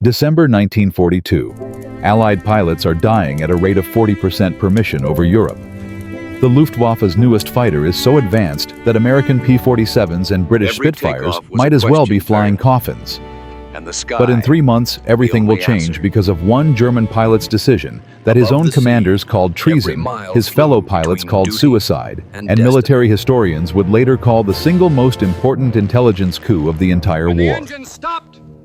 December 1942. Allied pilots are dying at a rate of 40% per mission over Europe. The Luftwaffe's newest fighter is so advanced that American P-47s and British Spitfires might as well be flying coffins. But in 3 months, everything will change because of one German pilot's decision that his own commanders called treason, his fellow pilots called suicide, and military historians would later call the single most important intelligence coup of the entire war.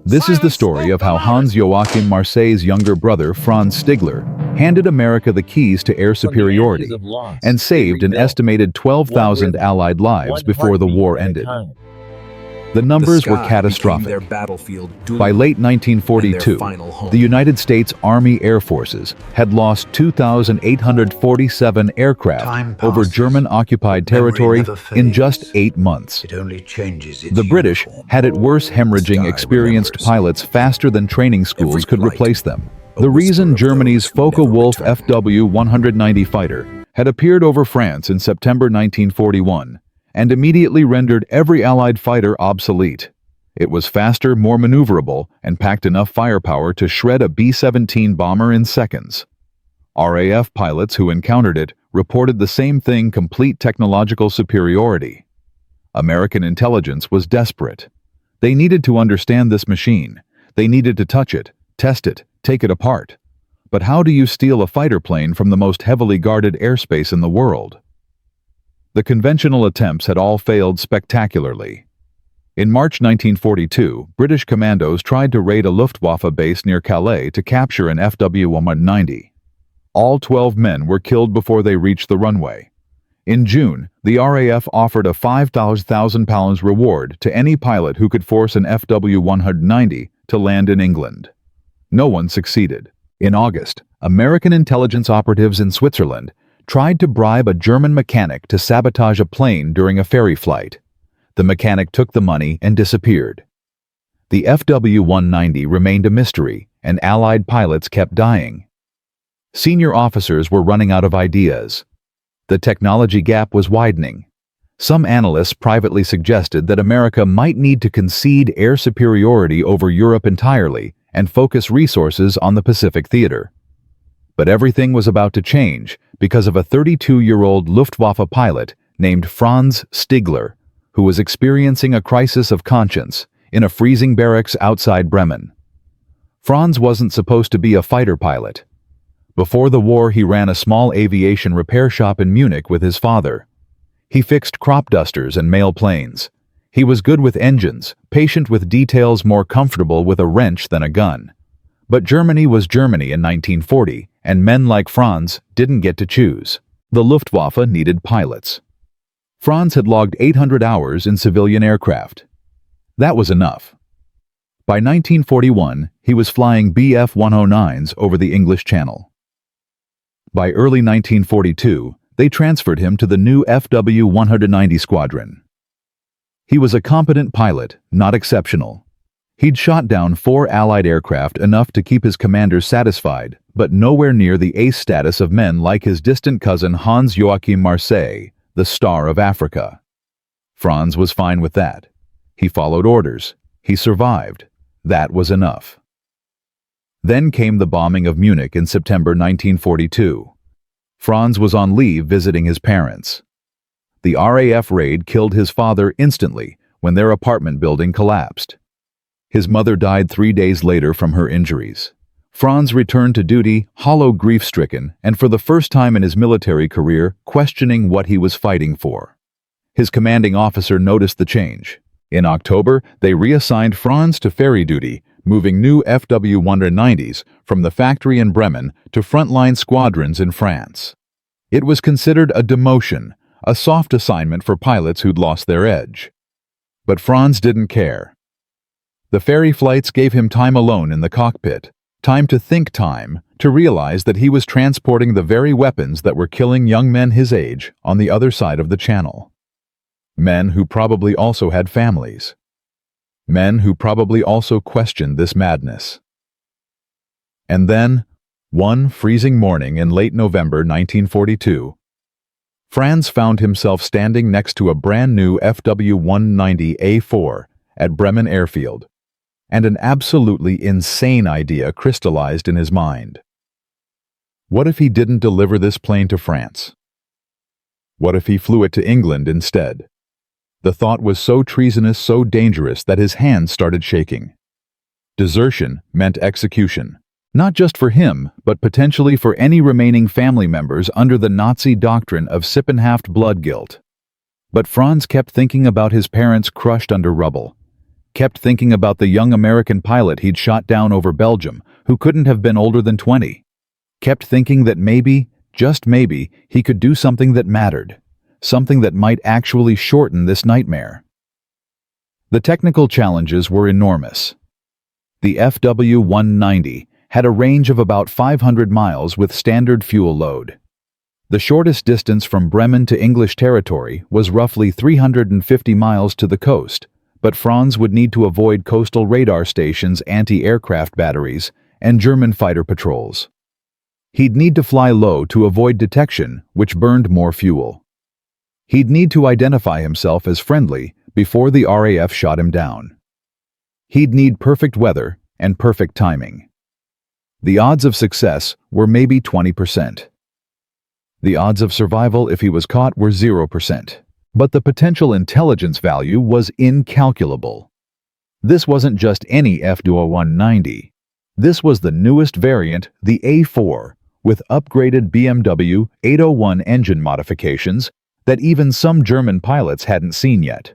This is the story of how Hans-Joachim Marseille's younger brother, Franz Stigler, handed America the keys to air superiority and saved an estimated 12,000 Allied lives before the war ended. The numbers were catastrophic. By late 1942, the United States Army Air Forces had lost 2,847 aircraft over German-occupied territory in just 8 months. The British had it worse, hemorrhaging experienced pilots faster than training schools could replace them. The reason Germany's Focke-Wulf FW-190 fighter had appeared over France in September 1941 and immediately rendered every Allied fighter obsolete. It was faster, more maneuverable, and packed enough firepower to shred a B-17 bomber in seconds. RAF pilots who encountered it reported the same thing: complete technological superiority. American intelligence was desperate. They needed to understand this machine. They needed to touch it, test it, take it apart. But how do you steal a fighter plane from the most heavily guarded airspace in the world? The conventional attempts had all failed spectacularly. In March 1942, British commandos tried to raid a Luftwaffe base near Calais to capture an FW-190. All 12 men were killed before they reached the runway. In June, the RAF offered a £5,000 reward to any pilot who could force an FW-190 to land in England. No one succeeded. In August, American intelligence operatives in Switzerland tried to bribe a German mechanic to sabotage a plane during a ferry flight. The mechanic took the money and disappeared. The FW-190 remained a mystery, and Allied pilots kept dying. Senior officers were running out of ideas. The technology gap was widening. Some analysts privately suggested that America might need to concede air superiority over Europe entirely and focus resources on the Pacific theater. But everything was about to change because of a 32-year-old Luftwaffe pilot named Franz Stigler, who was experiencing a crisis of conscience in a freezing barracks outside Bremen. Franz wasn't supposed to be a fighter pilot. Before the war, he ran a small aviation repair shop in Munich with his father. He fixed crop dusters and mail planes. He was good with engines, patient with details, more comfortable with a wrench than a gun. But Germany was Germany in 1940, and men like Franz didn't get to choose. The Luftwaffe needed pilots. Franz had logged 800 hours in civilian aircraft. That was enough. By 1941, he was flying Bf-109s over the English Channel. By early 1942, they transferred him to the new FW-190 squadron. He was a competent pilot, not exceptional. He'd shot down 4 Allied aircraft, enough to keep his commanders satisfied, but nowhere near the ace status of men like his distant cousin Hans-Joachim Marseille, the Star of Africa. Franz was fine with that. He followed orders. He survived. That was enough. Then came the bombing of Munich in September 1942. Franz was on leave visiting his parents. The RAF raid killed his father instantly when their apartment building collapsed. His mother died 3 days later from her injuries. Franz returned to duty, hollow, grief-stricken, and for the first time in his military career, questioning what he was fighting for. His commanding officer noticed the change. In October, they reassigned Franz to ferry duty, moving new FW-190s from the factory in Bremen to frontline squadrons in France. It was considered a demotion, a soft assignment for pilots who'd lost their edge. But Franz didn't care. The ferry flights gave him time alone in the cockpit, time to think, time to realize that he was transporting the very weapons that were killing young men his age on the other side of the channel. Men who probably also had families. Men who probably also questioned this madness. And then, one freezing morning in late November 1942, Franz found himself standing next to a brand new FW-190A4 at Bremen Airfield. And an absolutely insane idea crystallized in his mind. What if he didn't deliver this plane to France? What if he flew it to England instead? The thought was so treasonous, so dangerous that his hands started shaking. Desertion meant execution, not just for him, but potentially for any remaining family members under the Nazi doctrine of Sippenhaft blood guilt. But Franz kept thinking about his parents crushed under rubble, kept thinking about the young American pilot he'd shot down over Belgium, who couldn't have been older than 20, kept thinking that maybe, just maybe, he could do something that mattered, something that might actually shorten this nightmare. The technical challenges were enormous. The FW-190 had a range of about 500 miles with standard fuel load. The shortest distance from Bremen to English territory was roughly 350 miles to the coast, but Franz would need to avoid coastal radar stations, anti-aircraft batteries, and German fighter patrols. He'd need to fly low to avoid detection, which burned more fuel. He'd need to identify himself as friendly before the RAF shot him down. He'd need perfect weather and perfect timing. The odds of success were maybe 20%. The odds of survival if he was caught were 0%. But the potential intelligence value was incalculable. This wasn't just any FW-190. This was the newest variant, the A4, with upgraded BMW 801 engine modifications that even some German pilots hadn't seen yet.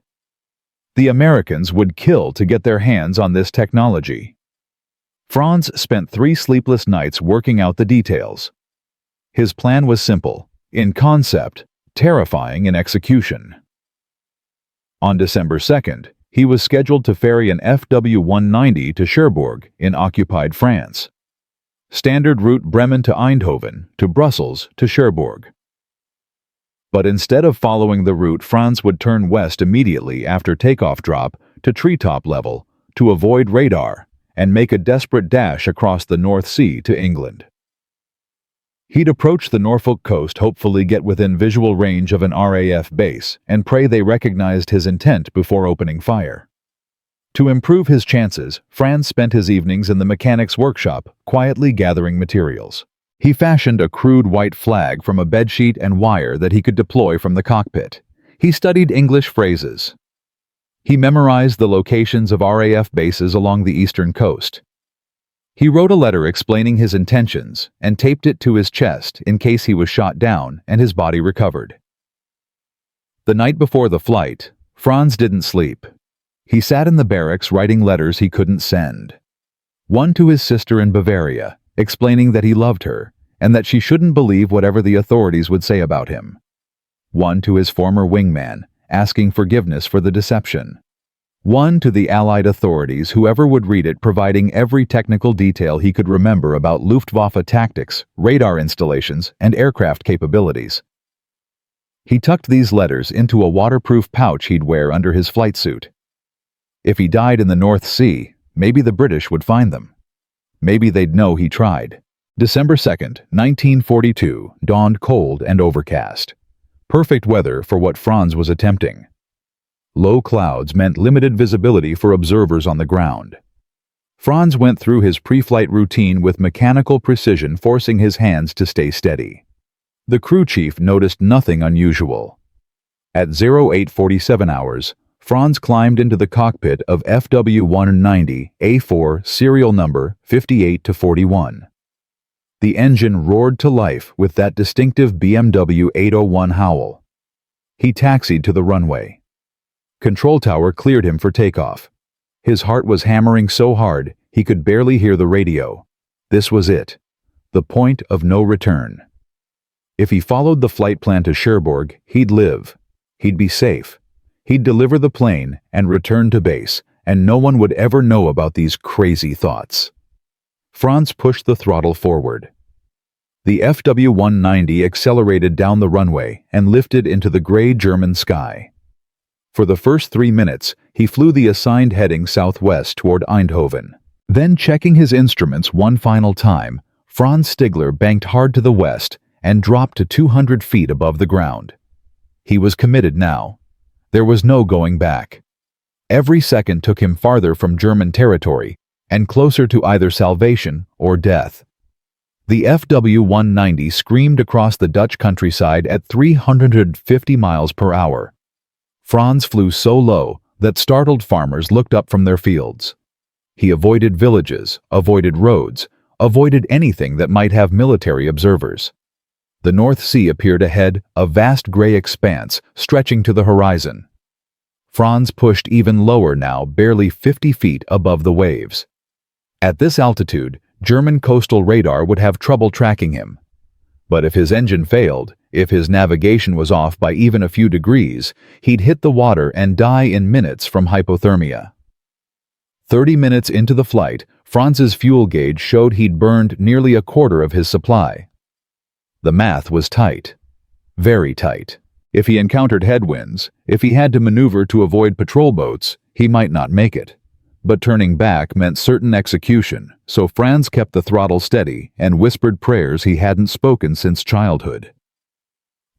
The Americans would kill to get their hands on this technology. Franz spent 3 sleepless nights working out the details. His plan was simple, in concept, terrifying in execution. On December 2nd, he was scheduled to ferry an FW-190 to Cherbourg in occupied France. Standard route Bremen to Eindhoven, to Brussels to Cherbourg. But instead of following the route, Franz would turn west immediately after takeoff drop to treetop level to avoid radar and make a desperate dash across the North Sea to England. He'd approach the Norfolk coast, hopefully get within visual range of an RAF base, and pray they recognized his intent before opening fire. To improve his chances, Franz spent his evenings in the mechanic's workshop, quietly gathering materials. He fashioned a crude white flag from a bedsheet and wire that he could deploy from the cockpit. He studied English phrases. He memorized the locations of RAF bases along the eastern coast. He wrote a letter explaining his intentions and taped it to his chest in case he was shot down and his body recovered. The night before the flight, Franz didn't sleep. He sat in the barracks writing letters he couldn't send. One to his sister in Bavaria, explaining that he loved her and that she shouldn't believe whatever the authorities would say about him. One to his former wingman, asking forgiveness for the deception. One to the Allied authorities, whoever would read it, providing every technical detail he could remember about Luftwaffe tactics, radar installations, and aircraft capabilities. He tucked these letters into a waterproof pouch he'd wear under his flight suit. If he died in the North Sea, maybe the British would find them. Maybe they'd know he tried. December 2nd, 1942, dawned cold and overcast. Perfect weather for what Franz was attempting. Low clouds meant limited visibility for observers on the ground. Franz went through his pre-flight routine with mechanical precision, forcing his hands to stay steady. The crew chief noticed nothing unusual. At 0847 hours, Franz climbed into the cockpit of FW-190 A4 serial number 58-41. The engine roared to life with that distinctive BMW 801 howl. He taxied to the runway. Control tower cleared him for takeoff. His heart was hammering so hard he could barely hear the radio. This was it, the point of no return. If he followed the flight plan to Cherbourg, he'd live. He'd be safe. He'd deliver the plane and return to base, and no one would ever know about these crazy thoughts. Franz pushed the throttle forward. The FW-190 accelerated down the runway and lifted into the gray German sky. For the first 3 minutes, he flew the assigned heading southwest toward Eindhoven. Then, checking his instruments one final time, Franz Stigler banked hard to the west and dropped to 200 feet above the ground. He was committed now. There was no going back. Every second took him farther from German territory and closer to either salvation or death. The FW-190 screamed across the Dutch countryside at 350 miles per hour. Franz flew so low that startled farmers looked up from their fields. He avoided villages, avoided roads, avoided anything that might have military observers. The North Sea appeared ahead, a vast gray expanse stretching to the horizon. Franz pushed even lower now, barely 50 feet above the waves. At this altitude, German coastal radar would have trouble tracking him. But if his engine failed, if his navigation was off by even a few degrees, he'd hit the water and die in minutes from hypothermia. 30 minutes into the flight, Franz's fuel gauge showed he'd burned nearly a quarter of his supply. The math was tight. Very tight. If he encountered headwinds, if he had to maneuver to avoid patrol boats, he might not make it. But turning back meant certain execution, so Franz kept the throttle steady and whispered prayers he hadn't spoken since childhood.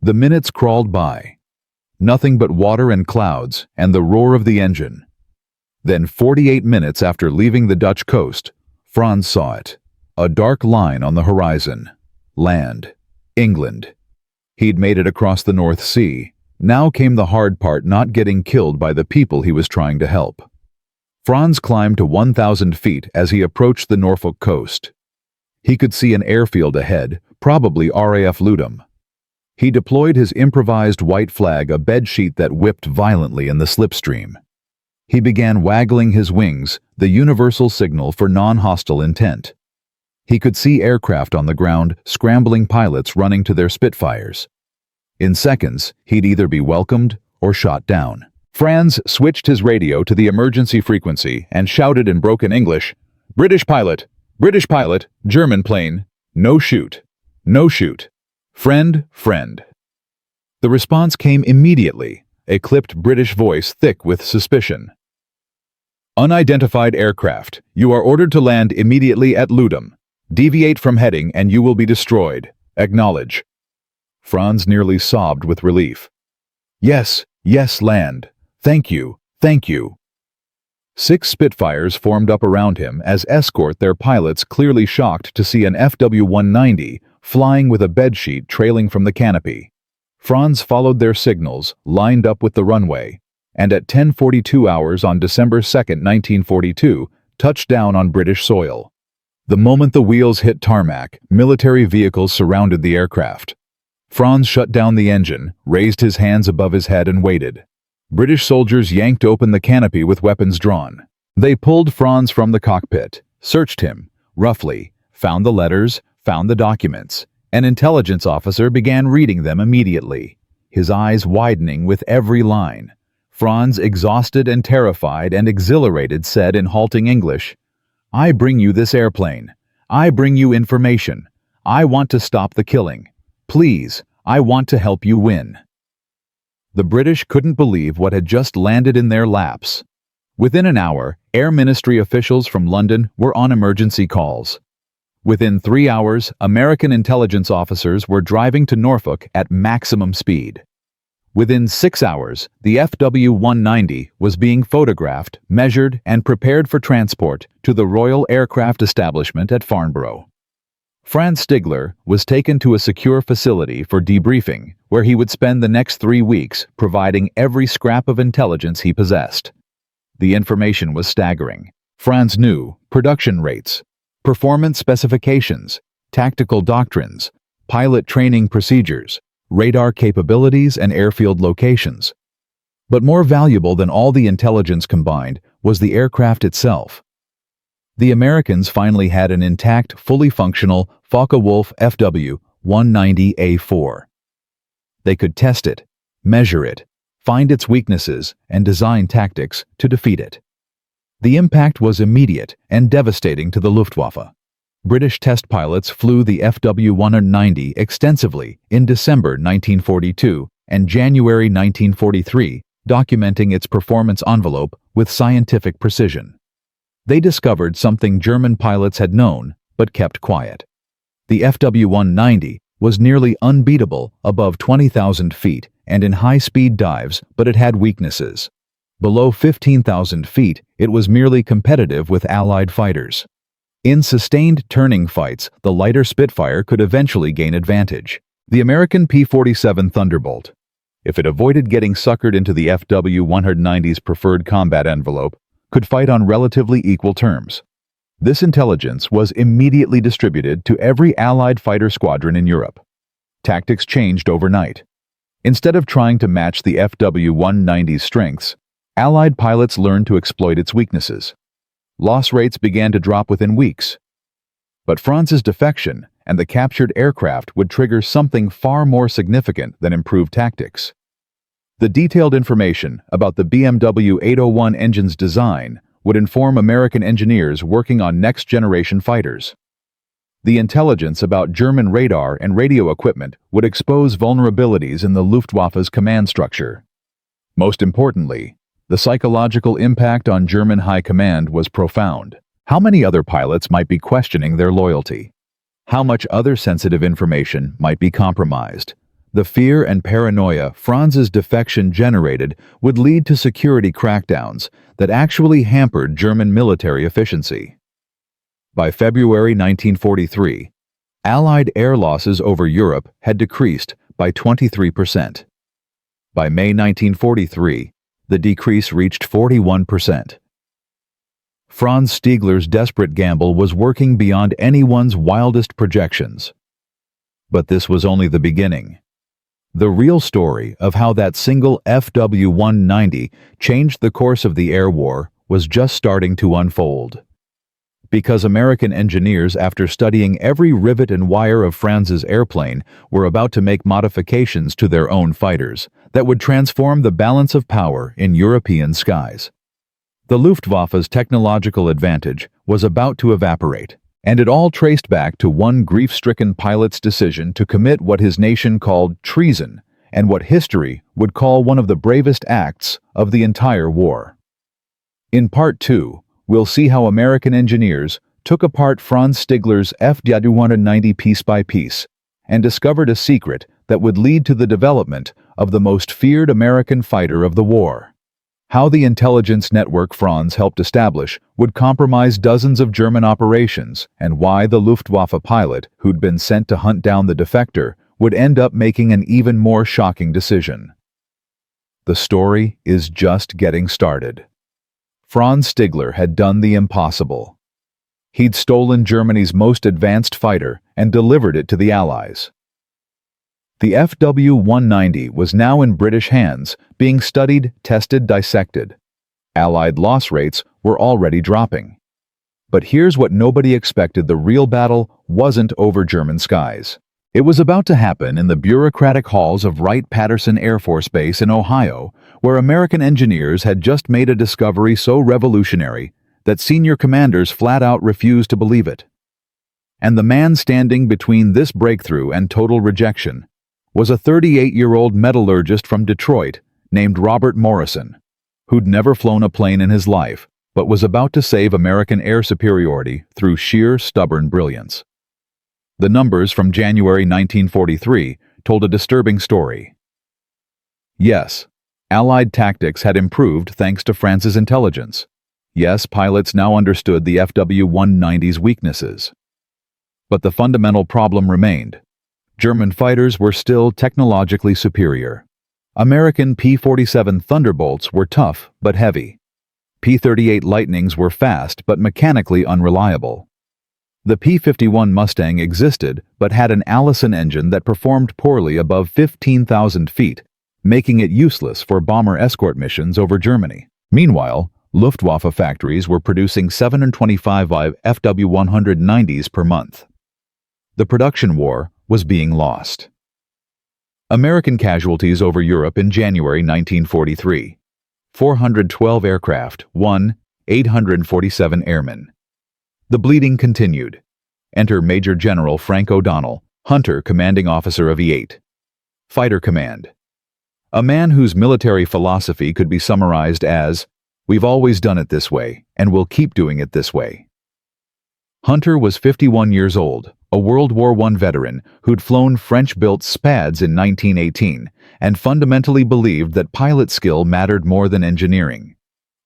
The minutes crawled by. Nothing but water and clouds and the roar of the engine. Then 48 minutes after leaving the Dutch coast, Franz saw it. A dark line on the horizon. Land. England. He'd made it across the North Sea. Now came the hard part, not getting killed by the people he was trying to help. Franz climbed to 1,000 feet as he approached the Norfolk coast. He could see an airfield ahead, probably RAF Ludum. He deployed his improvised white flag, a bedsheet that whipped violently in the slipstream. He began waggling his wings, the universal signal for non-hostile intent. He could see aircraft on the ground, scrambling pilots running to their Spitfires. In seconds, he'd either be welcomed or shot down. Franz switched his radio to the emergency frequency and shouted in broken English, British pilot, German plane, no shoot, no shoot. Friend, friend." The response came immediately, a clipped British voice thick with suspicion. "Unidentified aircraft. You are ordered to land immediately at Ludum. Deviate from heading and you will be destroyed. Acknowledge." Franz nearly sobbed with relief. "Yes, yes, land. Thank you, thank you." 6 Spitfires formed up around him as escort, their pilots clearly shocked to see an FW-190 flying with a bedsheet trailing from the canopy. Franz followed their signals, lined up with the runway, and at 10:42 hours on December 2, 1942, touched down on British soil. The moment the wheels hit tarmac, military vehicles surrounded the aircraft. Franz shut down the engine, raised his hands above his head and waited. British soldiers yanked open the canopy with weapons drawn. They pulled Franz from the cockpit, searched him, roughly, found the letters, found the documents. An intelligence officer began reading them immediately, his eyes widening with every line. Franz, exhausted and terrified and exhilarated, said in halting English, "I bring you this airplane. I bring you information. I want to stop the killing. Please, I want to help you win." The British couldn't believe what had just landed in their laps. Within an hour, Air Ministry officials from London were on emergency calls. Within 3 hours, American intelligence officers were driving to Norfolk at maximum speed. Within 6 hours, the FW-190 was being photographed, measured, and prepared for transport to the Royal Aircraft Establishment at Farnborough. Franz Stigler was taken to a secure facility for debriefing, where he would spend the next 3 weeks providing every scrap of intelligence he possessed. The information was staggering. Franz knew production rates, performance specifications, tactical doctrines, pilot training procedures, radar capabilities, and airfield locations. But more valuable than all the intelligence combined was the aircraft itself. The Americans finally had an intact, fully functional Focke-Wulf FW-190A4. They could test it, measure it, find its weaknesses, and design tactics to defeat it. The impact was immediate and devastating to the Luftwaffe. British test pilots flew the FW-190 extensively in December 1942 and January 1943, documenting its performance envelope with scientific precision. They discovered something German pilots had known but kept quiet. The FW-190 was nearly unbeatable above 20,000 feet and in high-speed dives, but it had weaknesses. Below 15,000 feet, it was merely competitive with Allied fighters. In sustained turning fights, the lighter Spitfire could eventually gain advantage. The American P-47 Thunderbolt, if it avoided getting suckered into the FW-190's preferred combat envelope, could fight on relatively equal terms. This intelligence was immediately distributed to every Allied fighter squadron in Europe. Tactics changed overnight. Instead of trying to match the FW-190's strengths, Allied pilots learned to exploit its weaknesses. Loss rates began to drop within weeks. But Franz's defection and the captured aircraft would trigger something far more significant than improved tactics. The detailed information about the BMW 801 engine's design would inform American engineers working on next-generation fighters. The intelligence about German radar and radio equipment would expose vulnerabilities in the Luftwaffe's command structure. Most importantly, the psychological impact on German high command was profound. How many other pilots might be questioning their loyalty? How much other sensitive information might be compromised? The fear and paranoia Franz's defection generated would lead to security crackdowns that actually hampered German military efficiency. By February 1943, Allied air losses over Europe had decreased by 23%. By May 1943, the decrease reached 41%. Franz Stigler's desperate gamble was working beyond anyone's wildest projections. But this was only the beginning. The real story of how that single FW-190 changed the course of the air war was just starting to unfold. Because American engineers, after studying every rivet and wire of Franz's airplane, were about to make modifications to their own fighters that would transform the balance of power in European skies. The Luftwaffe's technological advantage was about to evaporate, and it all traced back to one grief-stricken pilot's decision to commit what his nation called treason, and what history would call one of the bravest acts of the entire war. In Part 2, we'll see how American engineers took apart Franz Stigler's FW-190 piece by piece and discovered a secret that would lead to the development of the most feared American fighter of the war. How the intelligence network Franz helped establish would compromise dozens of German operations, and why the Luftwaffe pilot who'd been sent to hunt down the defector would end up making an even more shocking decision. The story is just getting started. Franz Stigler had done the impossible. He'd stolen Germany's most advanced fighter and delivered it to the Allies. The FW-190 was now in British hands, being studied, tested, dissected. Allied loss rates were already dropping. But here's what nobody expected: the real battle wasn't over German skies. It was about to happen in the bureaucratic halls of Wright-Patterson Air Force Base in Ohio, where American engineers had just made a discovery so revolutionary that senior commanders flat out refused to believe it. And the man standing between this breakthrough and total rejection was a 38-year-old metallurgist from Detroit named Robert Morrison, who'd never flown a plane in his life, but was about to save American air superiority through sheer stubborn brilliance. The numbers from January 1943 told a disturbing story. Yes, Allied tactics had improved thanks to Franz's intelligence. Yes, pilots now understood the FW-190's weaknesses. But the fundamental problem remained. German fighters were still technologically superior. American P-47 Thunderbolts were tough but heavy. P-38 Lightnings were fast but mechanically unreliable. The P-51 Mustang existed but had an Allison engine that performed poorly above 15,000 feet, making it useless for bomber escort missions over Germany. Meanwhile, Luftwaffe factories were producing 725 FW-190s per month. The production war was being lost. American casualties over Europe in January 1943. 412 aircraft, 847 airmen. The bleeding continued. Enter Major General Frank O'Donnell, Hunter Commanding Officer of E-8. Fighter Command. A man whose military philosophy could be summarized as, "We've always done it this way, and we'll keep doing it this way." Hunter was 51 years old, a World War I veteran who'd flown French-built Spads in 1918 and fundamentally believed that pilot skill mattered more than engineering.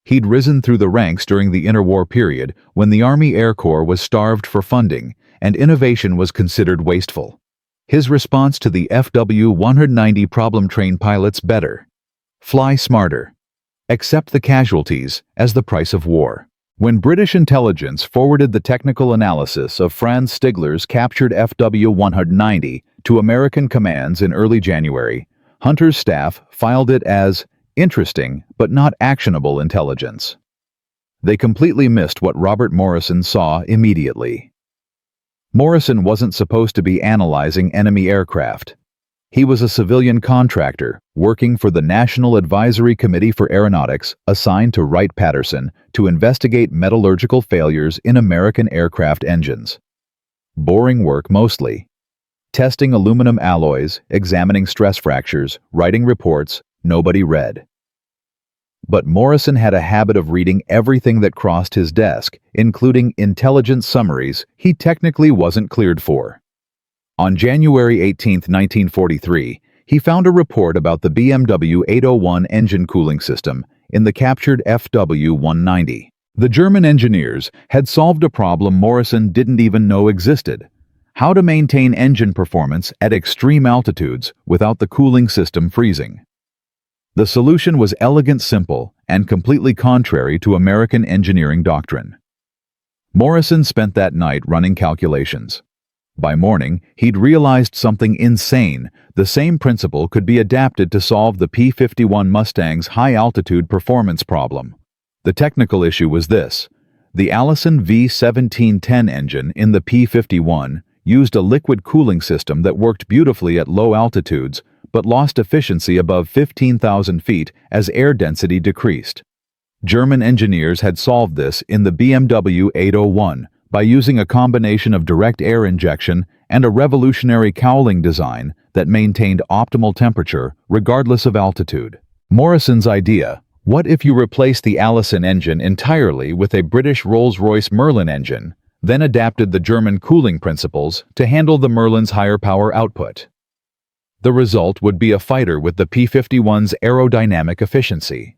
He'd risen through the ranks during the interwar period when the Army Air Corps was starved for funding and innovation was considered wasteful. His response to the FW-190 problem: train pilots better, fly smarter, accept the casualties as the price of war. When British intelligence forwarded the technical analysis of Franz Stigler's captured FW-190 to American commands in early January, Hunter's staff filed it as interesting but not actionable intelligence. They completely missed what Robert Morrison saw immediately. Morrison wasn't supposed to be analyzing enemy aircraft. He was a civilian contractor working for the National Advisory Committee for Aeronautics assigned to Wright-Patterson to investigate metallurgical failures in American aircraft engines. Boring work mostly. Testing aluminum alloys, examining stress fractures, writing reports nobody read. But Morrison had a habit of reading everything that crossed his desk, including intelligence summaries he technically wasn't cleared for. On January 18, 1943, he found a report about the BMW 801 engine cooling system in the captured FW-190. The German engineers had solved a problem Morrison didn't even know existed: how to maintain engine performance at extreme altitudes without the cooling system freezing. The solution was elegant, simple, and completely contrary to American engineering doctrine. Morrison spent that night running calculations. By morning, he'd realized something insane: the same principle could be adapted to solve the P-51 Mustang's high-altitude performance problem. The technical issue was this: the Allison V1710 engine in the P-51 used a liquid cooling system that worked beautifully at low altitudes but lost efficiency above 15,000 feet as air density decreased. German engineers had solved this in the BMW 801 by using a combination of direct air injection and a revolutionary cowling design that maintained optimal temperature regardless of altitude. Morrison's idea: what if you replace the Allison engine entirely with a British Rolls-Royce Merlin engine, then adapted the German cooling principles to handle the Merlin's higher power output? The result would be a fighter with the P-51's aerodynamic efficiency,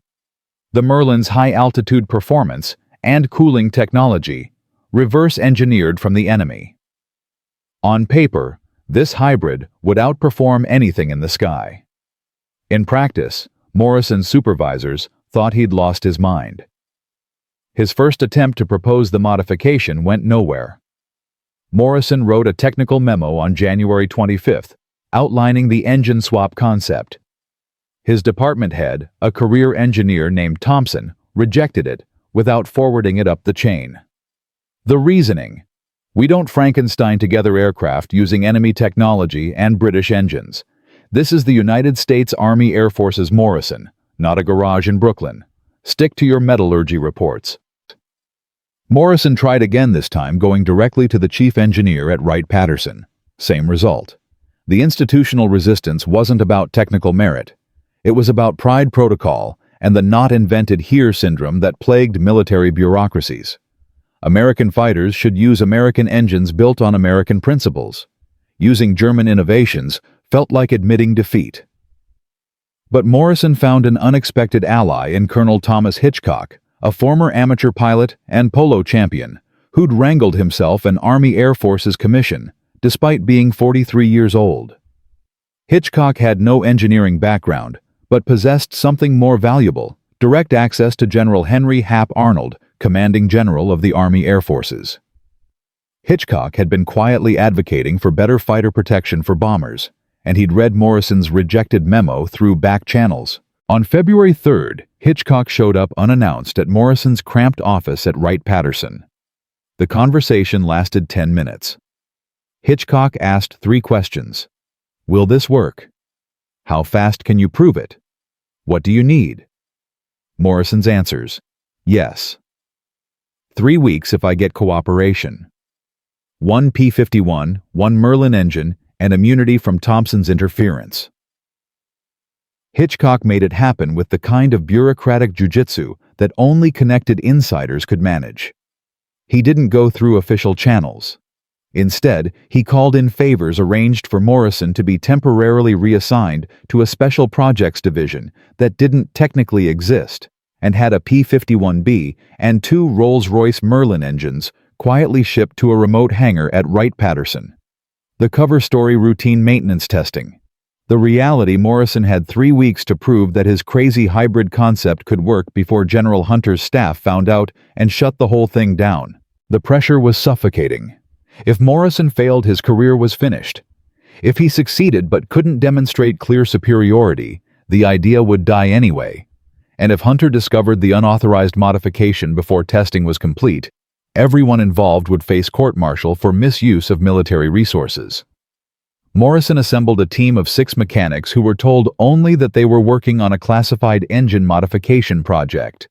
the Merlin's high-altitude performance, and cooling technology, reverse-engineered from the enemy. On paper, this hybrid would outperform anything in the sky. In practice, Morrison's supervisors thought he'd lost his mind. His first attempt to propose the modification went nowhere. Morrison wrote a technical memo on January 25th, outlining the engine swap concept. His department head, a career engineer named Thompson, rejected it without forwarding it up the chain. The reasoning: we don't Frankenstein together aircraft using enemy technology and British engines. This is the United States Army Air Force's Morrison, not a garage in Brooklyn. Stick to your metallurgy reports. Morrison tried again, this time going directly to the chief engineer at Wright-Patterson. Same result. The institutional resistance wasn't about technical merit. It was about pride protocol and the not-invented-here syndrome that plagued military bureaucracies. American fighters should use American engines built on American principles. Using German innovations felt like admitting defeat. But Morrison found an unexpected ally in Colonel Thomas Hitchcock, a former amateur pilot and polo champion, who'd wrangled himself an Army Air Force's commission, despite being 43 years old. Hitchcock had no engineering background, but possessed something more valuable: direct access to General Henry Hap Arnold, commanding general of the Army Air Forces. Hitchcock had been quietly advocating for better fighter protection for bombers, and he'd read Morrison's rejected memo through back channels. On February 3rd, Hitchcock showed up unannounced at Morrison's cramped office at Wright-Patterson. The conversation lasted 10 minutes. Hitchcock asked 3 questions. Will this work? How fast can you prove it? What do you need? Morrison's answers: yes. 3 weeks if I get cooperation. 1 P-51, 1 Merlin engine, and immunity from Thompson's interference. Hitchcock made it happen with the kind of bureaucratic jujitsu that only connected insiders could manage. He didn't go through official channels. Instead, he called in favors arranged for Morrison to be temporarily reassigned to a special projects division that didn't technically exist, and had a P-51B and 2 Rolls-Royce Merlin engines quietly shipped to a remote hangar at Wright-Patterson. The cover story: routine maintenance testing. The reality: Morrison had 3 weeks to prove that his crazy hybrid concept could work before General Hunter's staff found out and shut the whole thing down. The pressure was suffocating. If Morrison failed, his career was finished. If he succeeded but couldn't demonstrate clear superiority, the idea would die anyway. And if Hunter discovered the unauthorized modification before testing was complete, everyone involved would face court-martial for misuse of military resources. Morrison assembled a team of 6 mechanics who were told only that they were working on a classified engine modification project.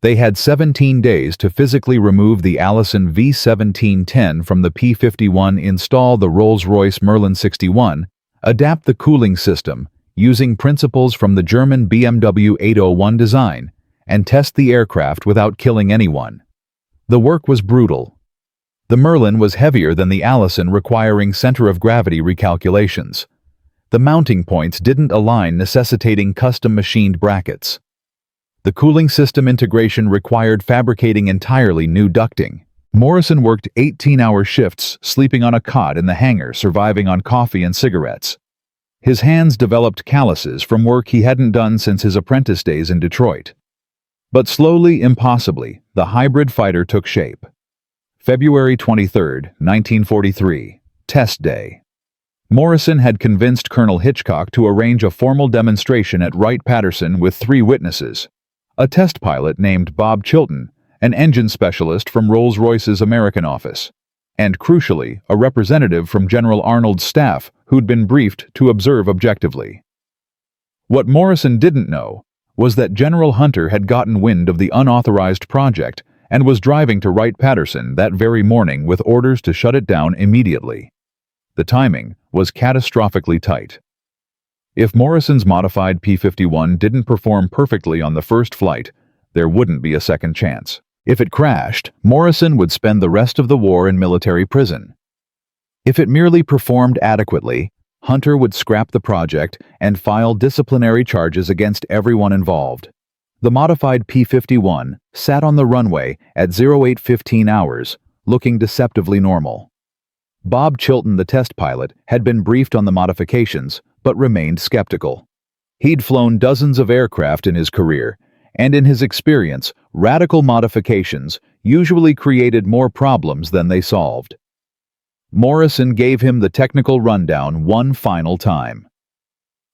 They had 17 days to physically remove the Allison V1710 from the P-51, install the Rolls-Royce Merlin 61, adapt the cooling system using principles from the German BMW 801 design, and test the aircraft without killing anyone. The work was brutal. The Merlin was heavier than the Allison, requiring center of gravity recalculations. The mounting points didn't align, necessitating custom-machined brackets. The cooling system integration required fabricating entirely new ducting. Morrison worked 18-hour shifts, sleeping on a cot in the hangar, surviving on coffee and cigarettes. His hands developed calluses from work he hadn't done since his apprentice days in Detroit. But slowly, impossibly, the hybrid fighter took shape. February 23, 1943, Test Day. Morrison had convinced Colonel Hitchcock to arrange a formal demonstration at Wright-Patterson with 3 witnesses: a test pilot named Bob Chilton, an engine specialist from Rolls-Royce's American office, and, crucially, a representative from General Arnold's staff who'd been briefed to observe objectively. What Morrison didn't know was that General Hunter had gotten wind of the unauthorized project and was driving to Wright-Patterson that very morning with orders to shut it down immediately. The timing was catastrophically tight. If Morrison's modified P-51 didn't perform perfectly on the first flight, there wouldn't be a second chance. If it crashed, Morrison would spend the rest of the war in military prison. If it merely performed adequately, Hunter would scrap the project and file disciplinary charges against everyone involved. The modified P-51 sat on the runway at 08:15 hours, looking deceptively normal. Bob Chilton, the test pilot, had been briefed on the modifications, but remained skeptical. He'd flown dozens of aircraft in his career, and in his experience, radical modifications usually created more problems than they solved. Morrison gave him the technical rundown one final time.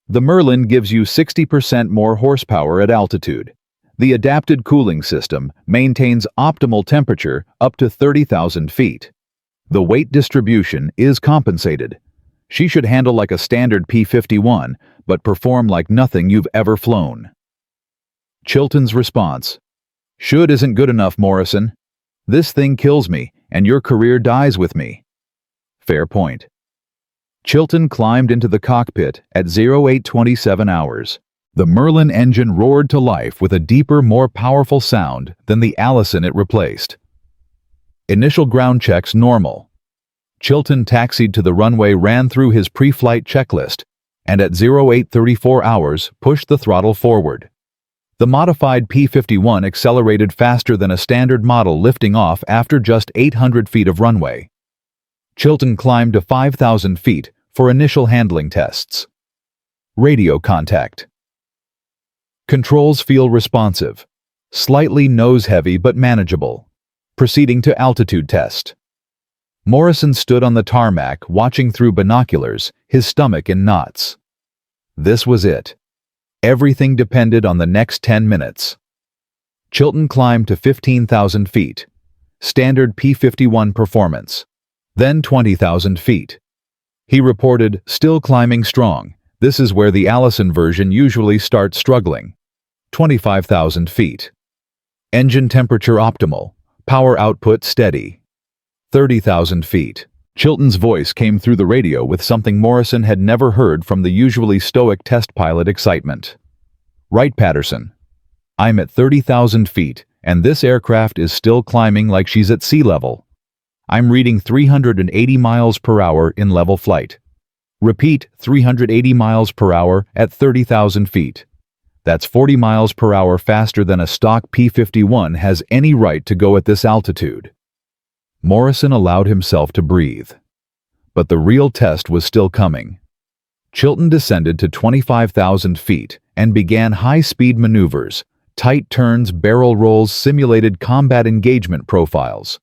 The Merlin gives you 60% more horsepower at altitude. The adapted cooling system maintains optimal temperature up to 30,000 feet. The weight distribution is compensated. She should handle like a standard P-51, but perform like nothing you've ever flown. Chilton's response: "Should isn't good enough, Morrison. This thing kills me, and your career dies with me." Fair point. Chilton climbed into the cockpit at 08:27 hours. The Merlin engine roared to life with a deeper, more powerful sound than the Allison it replaced. Initial ground checks normal. Chilton taxied to the runway, ran through his pre-flight checklist, and at 08:34 hours pushed the throttle forward. The modified P-51 accelerated faster than a standard model, lifting off after just 800 feet of runway. Chilton climbed to 5,000 feet for initial handling tests. Radio contact. Controls feel responsive. Slightly nose-heavy but manageable. Proceeding to altitude test. Morrison stood on the tarmac, watching through binoculars, his stomach in knots. This was it. Everything depended on the next 10 minutes. Chilton climbed to 15,000 feet. Standard P-51 performance. Then 20,000 feet. He reported, "Still climbing strong. This is where the Allison version usually starts struggling." 25,000 feet. Engine temperature optimal. Power output steady. 30,000 feet. Chilton's voice came through the radio with something Morrison had never heard from the usually stoic test pilot: excitement. "Wright-Patterson. I'm at 30,000 feet, and this aircraft is still climbing like she's at sea level. I'm reading 380 miles per hour in level flight. Repeat, 380 miles per hour at 30,000 feet. That's 40 miles per hour faster than a stock P-51 has any right to go at this altitude. Morrison allowed himself to breathe. But the real test was still coming. Chilton descended to 25,000 feet and began high-speed maneuvers, tight turns, barrel rolls, simulated combat engagement profiles.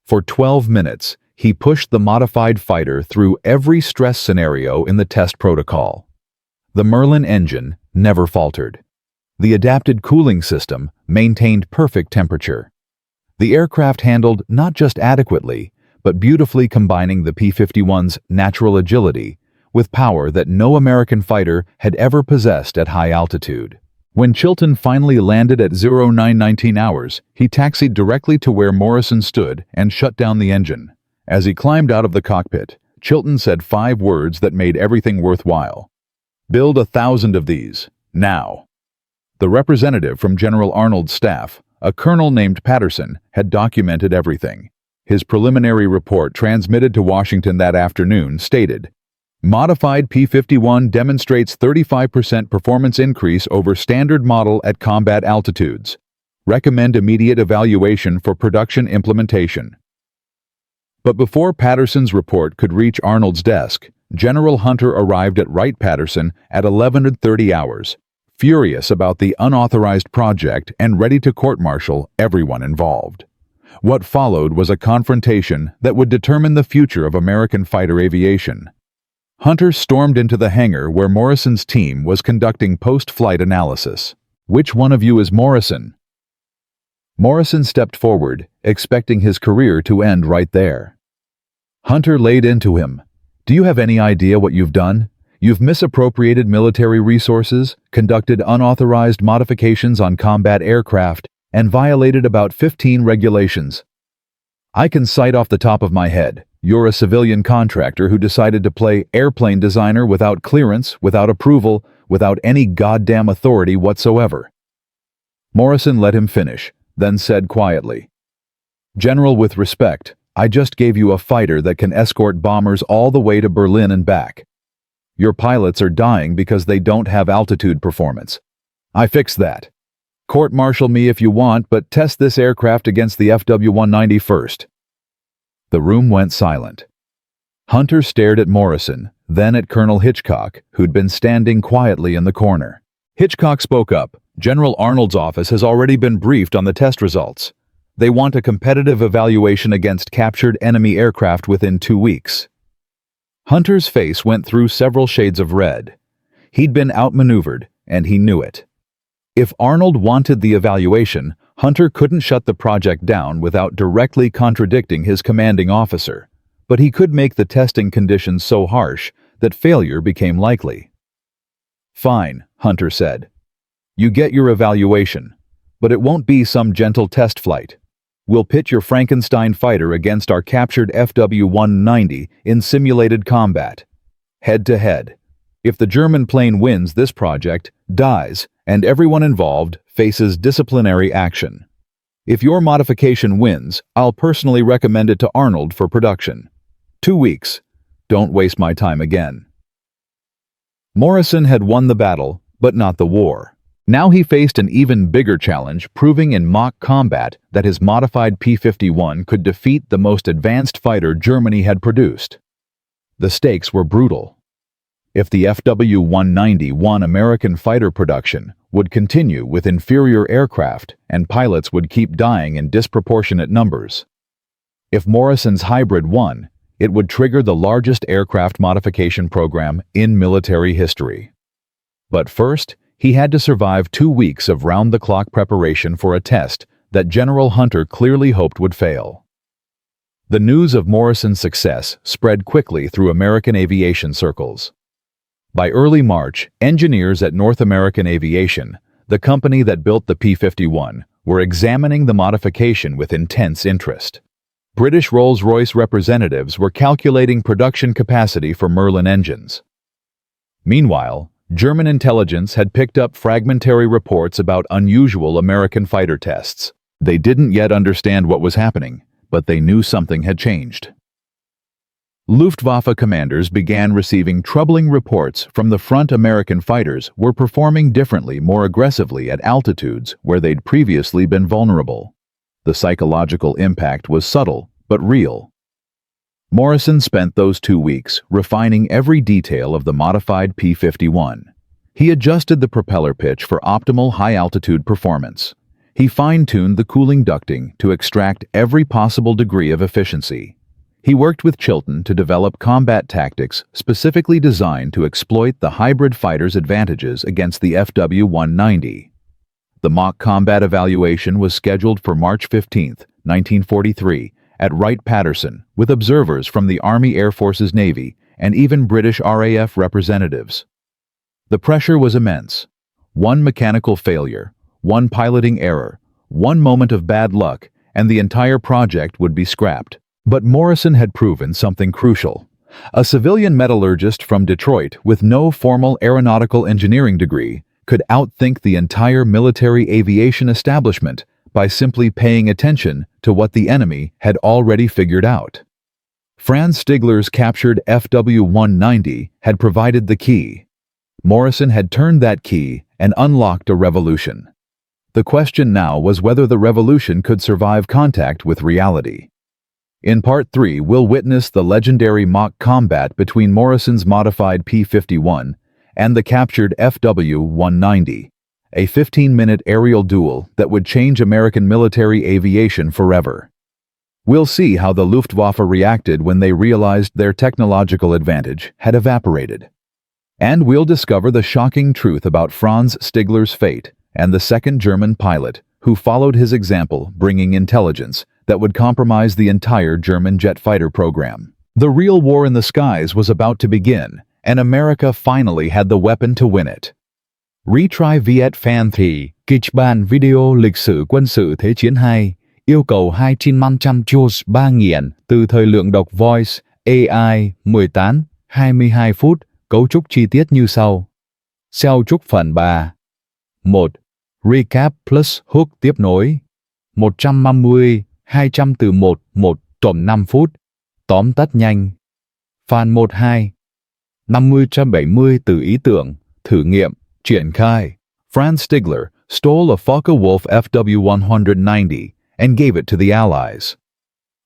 For 12 minutes, he pushed the modified fighter through every stress scenario in the test protocol. The Merlin engine never faltered. The adapted cooling system maintained perfect temperature. The aircraft handled not just adequately, but beautifully, combining the P-51's natural agility with power that no American fighter had ever possessed at high altitude. When Chilton finally landed at 0919 hours, he taxied directly to where Morrison stood and shut down the engine. As he climbed out of the cockpit, Chilton said 5 words that made everything worthwhile. "Build 1,000 of these, now." The representative from General Arnold's staff, a colonel named Patterson, had documented everything. His preliminary report, transmitted to Washington that afternoon, stated, "Modified P-51 demonstrates 35% performance increase over standard model at combat altitudes. Recommend immediate evaluation for production implementation." But before Patterson's report could reach Arnold's desk, General Hunter arrived at Wright-Patterson at 11:30 hours, furious about the unauthorized project and ready to court-martial everyone involved. What followed was a confrontation that would determine the future of American fighter aviation. Hunter stormed into the hangar where Morrison's team was conducting post-flight analysis. "Which one of you is Morrison?" Morrison stepped forward, expecting his career to end right there. Hunter laid into him. "Do you have any idea what you've done? You've misappropriated military resources, conducted unauthorized modifications on combat aircraft, and violated about 15 regulations. I can cite off the top of my head. You're a civilian contractor who decided to play airplane designer without clearance, without approval, without any goddamn authority whatsoever." Morrison let him finish, then said quietly, "General, with respect, I just gave you a fighter that can escort bombers all the way to Berlin and back. Your pilots are dying because they don't have altitude performance. I fixed that. Court-martial me if you want, but test this aircraft against the FW-190 first." The room went silent. Hunter stared at Morrison, then at Colonel Hitchcock, who'd been standing quietly in the corner. Hitchcock spoke up. "General Arnold's office has already been briefed on the test results. They want a competitive evaluation against captured enemy aircraft within 2 weeks. Hunter's face went through several shades of red. He'd been outmaneuvered, and he knew it. If Arnold wanted the evaluation, Hunter couldn't shut the project down without directly contradicting his commanding officer, but he could make the testing conditions so harsh that failure became likely. "Fine," Hunter said. "You get your evaluation, but it won't be some gentle test flight. We'll pit your Frankenstein fighter against our captured FW-190 in simulated combat. Head to head. If the German plane wins this project, dies, and everyone involved faces disciplinary action. If your modification wins, I'll personally recommend it to Arnold for production. 2 weeks. Don't waste my time again." Morrison had won the battle, but not the war. Now he faced an even bigger challenge, proving in mock combat that his modified P-51 could defeat the most advanced fighter Germany had produced. The stakes were brutal. If the FW-190 won, American fighter production would continue with inferior aircraft, and pilots would keep dying in disproportionate numbers. If Morrison's hybrid won, it would trigger the largest aircraft modification program in military history. But first, he had to survive 2 weeks of round-the-clock preparation for a test that General Hunter clearly hoped would fail. The news of Morrison's success spread quickly through American aviation circles. By early March, engineers at North American Aviation, the company that built the P-51, were examining the modification with intense interest. British Rolls-Royce representatives were calculating production capacity for Merlin engines. Meanwhile, German intelligence had picked up fragmentary reports about unusual American fighter tests. They didn't yet understand what was happening, but they knew something had changed. Luftwaffe commanders began receiving troubling reports from the front. American fighters were performing differently, more aggressively at altitudes where they'd previously been vulnerable. The psychological impact was subtle, but real. Morrison spent those 2 weeks refining every detail of the modified P-51. He adjusted the propeller pitch for optimal high-altitude performance. He fine-tuned the cooling ducting to extract every possible degree of efficiency. He worked with Chilton to develop combat tactics specifically designed to exploit the hybrid fighter's advantages against the FW-190. The mock combat evaluation was scheduled for March 15, 1943, at Wright-Patterson, with observers from the Army Air Forces, Navy, and even British RAF representatives. The pressure was immense. One mechanical failure, one piloting error, one moment of bad luck, and the entire project would be scrapped. But Morrison had proven something crucial. A civilian metallurgist from Detroit with no formal aeronautical engineering degree could outthink the entire military aviation establishment by simply paying attention to what the enemy had already figured out. Franz Stigler's captured FW-190 had provided the key. Morrison had turned that key and unlocked a revolution. The question now was whether the revolution could survive contact with reality. In Part 3, we'll witness the legendary mock combat between Morrison's modified P-51 and the captured FW-190, a 15-minute aerial duel that would change American military aviation forever. We'll see how the Luftwaffe reacted when they realized their technological advantage had evaporated. And we'll discover the shocking truth about Franz Stigler's fate and the second German pilot who followed his example, bringing intelligence that would compromise the entire German jet fighter program. The real war in the skies was about to begin, and America finally had the weapon to win it. Retry Viet Fan 3, kịch bản video lịch sử quân sự Thế chiến 2, yêu cầu 200 joules 3.000 từ thời lượng đọc Voice AI 18-22 phút, cấu trúc chi tiết như sau. Cell trúc phần 3. 1. Recap plus hook tiếp nối. 150 200 từ 1 tầm 5 phút. Tóm tắt nhanh. Fan 12. 50-70 từ ý tưởng, thử nghiệm, triển khai. Franz Stigler stole a Focke-Wulf FW-190 and gave it to the Allies.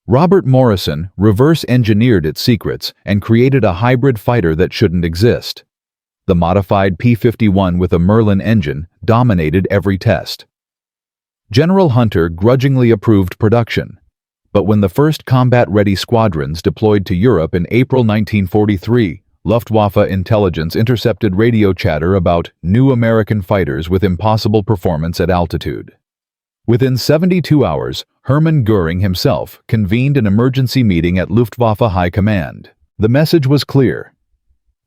Robert Morrison reverse-engineered its secrets and created a hybrid fighter that shouldn't exist. The modified P-51 with a Merlin engine dominated every test. General Hunter grudgingly approved production, but when the first combat-ready squadrons deployed to Europe in April 1943, Luftwaffe intelligence intercepted radio chatter about new American fighters with impossible performance at altitude. Within 72 hours, Hermann Göring himself convened an emergency meeting at Luftwaffe High Command. The message was clear.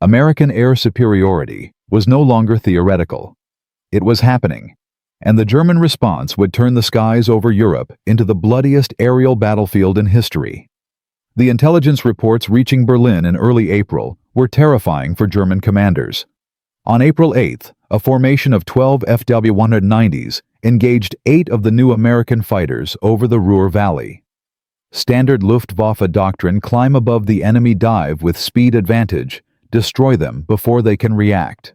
American air superiority was no longer theoretical. It was happening, and the German response would turn the skies over Europe into the bloodiest aerial battlefield in history. The intelligence reports reaching Berlin in early April were terrifying for German commanders. On April 8th, a formation of 12 FW-190s engaged 8 of the new American fighters over the Ruhr Valley. Standard Luftwaffe doctrine: climb above the enemy, dive with speed advantage, destroy them before they can react.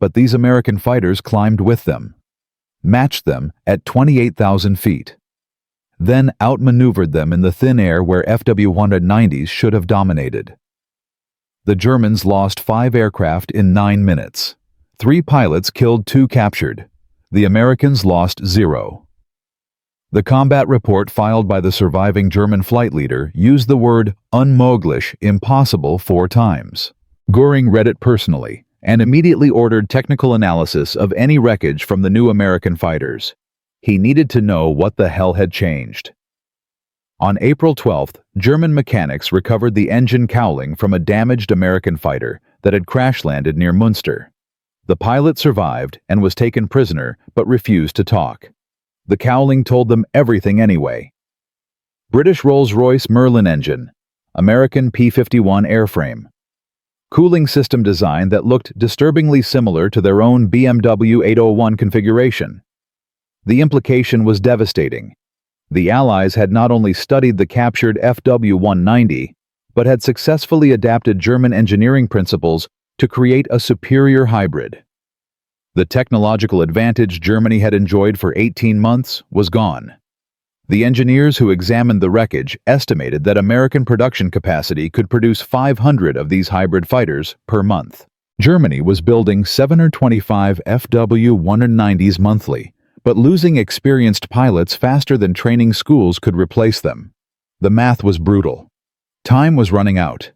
But these American fighters climbed with them, matched them at 28,000 feet, then outmaneuvered them in the thin air where FW-190s should have dominated. The Germans lost 5 aircraft in 9 minutes. 3 pilots killed, 2 captured. The Americans lost 0. The combat report filed by the surviving German flight leader used the word unmöglich, impossible, 4 times. Göring read it personally and immediately ordered technical analysis of any wreckage from the new American fighters. He needed to know what the hell had changed. On April 12th, German mechanics recovered the engine cowling from a damaged American fighter that had crash-landed near Münster. The pilot survived and was taken prisoner but refused to talk. The cowling told them everything anyway. British Rolls-Royce Merlin engine, American P-51 airframe. Cooling system design that looked disturbingly similar to their own BMW 801 configuration. The implication was devastating. The Allies had not only studied the captured FW-190, but had successfully adapted German engineering principles to create a superior hybrid. The technological advantage Germany had enjoyed for 18 months was gone. The engineers who examined the wreckage estimated that American production capacity could produce 500 of these hybrid fighters per month. Germany was building 725 FW-190s monthly, but losing experienced pilots faster than training schools could replace them. The math was brutal. Time was running out.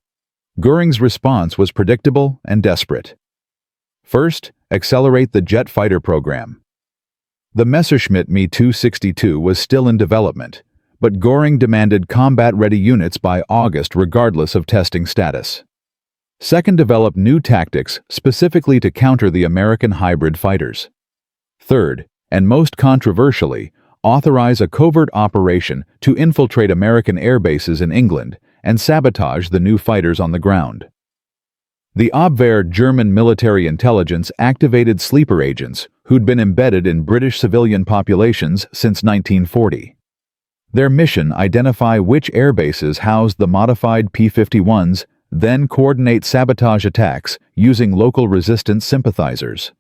Göring's response was predictable and desperate. First, accelerate the jet fighter program. The Messerschmitt Me-262 was still in development, but Göring demanded combat-ready units by August regardless of testing status. Second, develop new tactics specifically to counter the American hybrid fighters. Third, and most controversially, authorize a covert operation to infiltrate American air bases in England and sabotage the new fighters on the ground. The Abwehr German military intelligence activated sleeper agents who'd been embedded in British civilian populations since 1940. Their mission: identify which air bases housed the modified P-51s, then coordinate sabotage attacks using local resistance sympathizers.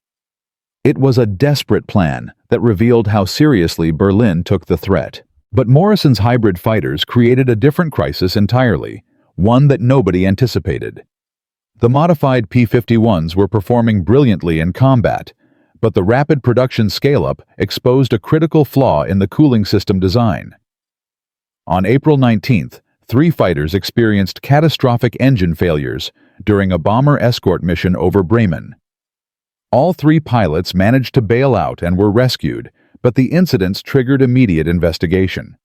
It was a desperate plan that revealed how seriously Berlin took the threat. But Morrison's hybrid fighters created a different crisis entirely, one that nobody anticipated. The modified P-51s were performing brilliantly in combat, but the rapid production scale-up exposed a critical flaw in the cooling system design. On April 19th, 3 fighters experienced catastrophic engine failures during a bomber escort mission over Bremen. All 3 pilots managed to bail out and were rescued, but the incidents triggered immediate investigation.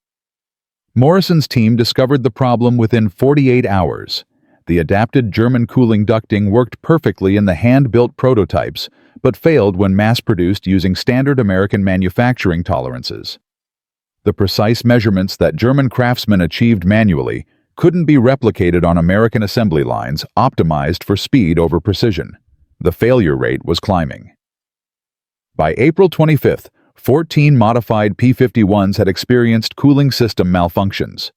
Morrison's team discovered the problem within 48 hours. The adapted German cooling ducting worked perfectly in the hand-built prototypes, but failed when mass-produced using standard American manufacturing tolerances. The precise measurements that German craftsmen achieved manually couldn't be replicated on American assembly lines optimized for speed over precision. The failure rate was climbing. By April 25th, 14 modified P-51s had experienced cooling system malfunctions.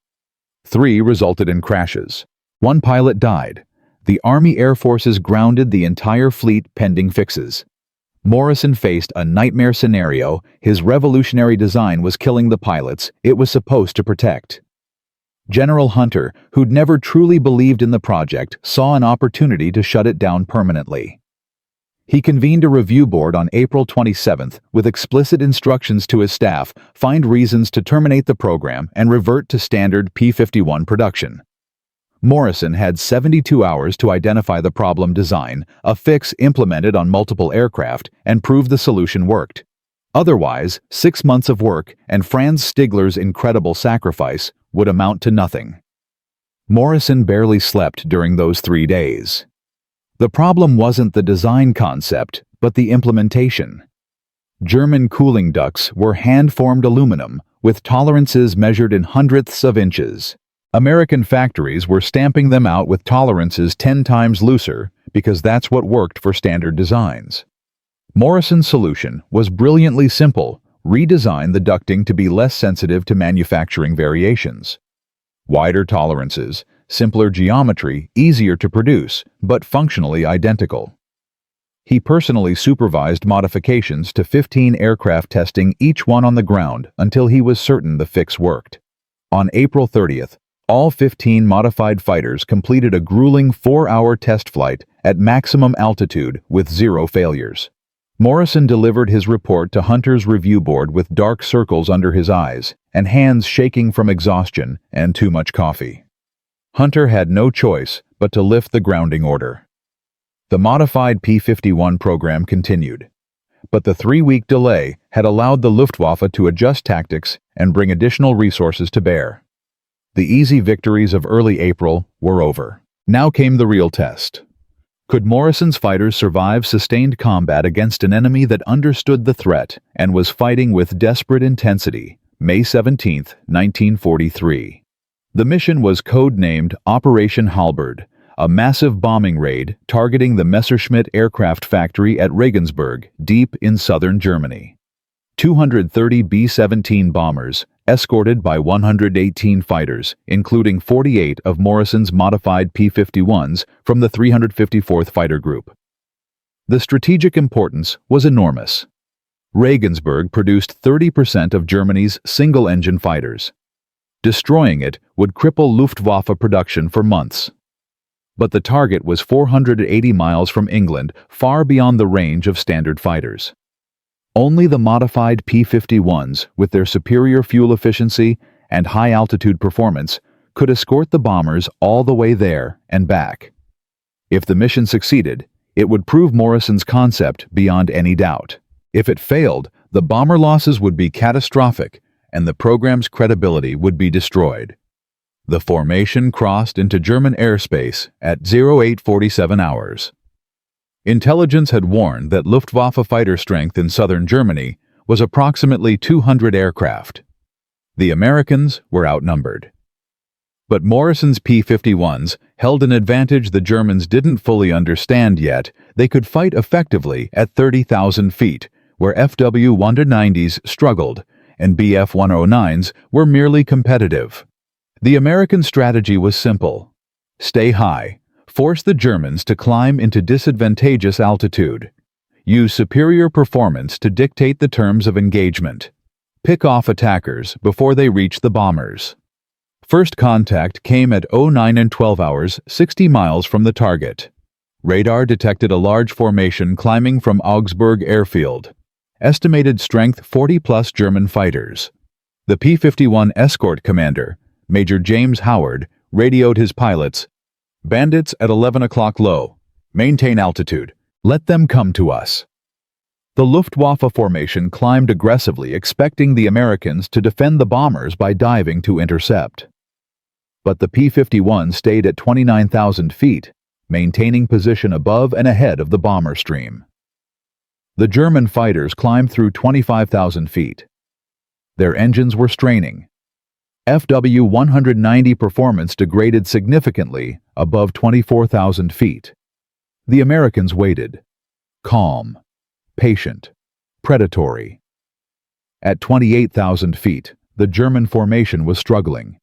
3 resulted in crashes. 1 pilot died. The Army Air Forces grounded the entire fleet pending fixes. Morrison faced a nightmare scenario. His revolutionary design was killing the pilots it was supposed to protect. General Hunter, who'd never truly believed in the project, saw an opportunity to shut it down permanently. He convened a review board on April 27th with explicit instructions to his staff: find reasons to terminate the program and revert to standard P-51 production. Morrison had 72 hours to identify the problem, design a fix implemented on multiple aircraft, and prove the solution worked. Otherwise, 6 months of work and Franz Stigler's incredible sacrifice would amount to nothing. Morrison barely slept during those 3 days. The problem wasn't the design concept, but the implementation. German cooling ducts were hand-formed aluminum, with tolerances measured in hundredths of inches. American factories were stamping them out with tolerances 10 times looser because that's what worked for standard designs. Morrison's solution was brilliantly simple: redesign the ducting to be less sensitive to manufacturing variations. Wider tolerances, simpler geometry, easier to produce, but functionally identical. He personally supervised modifications to 15 aircraft, testing each one on the ground until he was certain the fix worked. On April 30th, all 15 modified fighters completed a grueling 4-hour test flight at maximum altitude with 0 failures. Morrison delivered his report to Hunter's review board with dark circles under his eyes and hands shaking from exhaustion and too much coffee. Hunter had no choice but to lift the grounding order. The modified P-51 program continued, but the 3-week delay had allowed the Luftwaffe to adjust tactics and bring additional resources to bear. The easy victories of early April were over. Now came the real test. Could Morrison's fighters survive sustained combat against an enemy that understood the threat and was fighting with desperate intensity? May 17, 1943. The mission was code-named Operation Halberd, a massive bombing raid targeting the Messerschmitt aircraft factory at Regensburg, deep in southern Germany. 230 B-17 bombers, escorted by 118 fighters, including 48 of Morrison's modified P-51s from the 354th Fighter Group. The strategic importance was enormous. Regensburg produced 30% of Germany's single-engine fighters. Destroying it would cripple Luftwaffe production for months. But the target was 480 miles from England, far beyond the range of standard fighters. Only the modified P-51s, with their superior fuel efficiency and high-altitude performance, could escort the bombers all the way there and back. If the mission succeeded, it would prove Morrison's concept beyond any doubt. If it failed, the bomber losses would be catastrophic, and the program's credibility would be destroyed. The formation crossed into German airspace at 0847 hours. Intelligence had warned that Luftwaffe fighter strength in southern Germany was approximately 200 aircraft. The Americans were outnumbered. But Morrison's P-51s held an advantage the Germans didn't fully understand yet. They could fight effectively at 30,000 feet, where FW-190s struggled, and Bf-109s were merely competitive. The American strategy was simple: stay high, force the Germans to climb into disadvantageous altitude, use superior performance to dictate the terms of engagement, pick off attackers before they reach the bombers. First contact came at 09 and 12 hours, 60 miles from the target. Radar detected a large formation climbing from Augsburg airfield. Estimated strength 40-plus German fighters. The P-51 escort commander, Major James Howard, radioed his pilots, "Bandits at 11 o'clock low. Maintain altitude. Let them come to us." The Luftwaffe formation climbed aggressively, expecting the Americans to defend the bombers by diving to intercept. But the P-51 stayed at 29,000 feet, maintaining position above and ahead of the bomber stream. The German fighters climbed through 25,000 feet. Their engines were straining. FW-190 performance degraded significantly above 24,000 feet. The Americans waited. Calm, patient, predatory. At 28,000 feet, the German formation was struggling.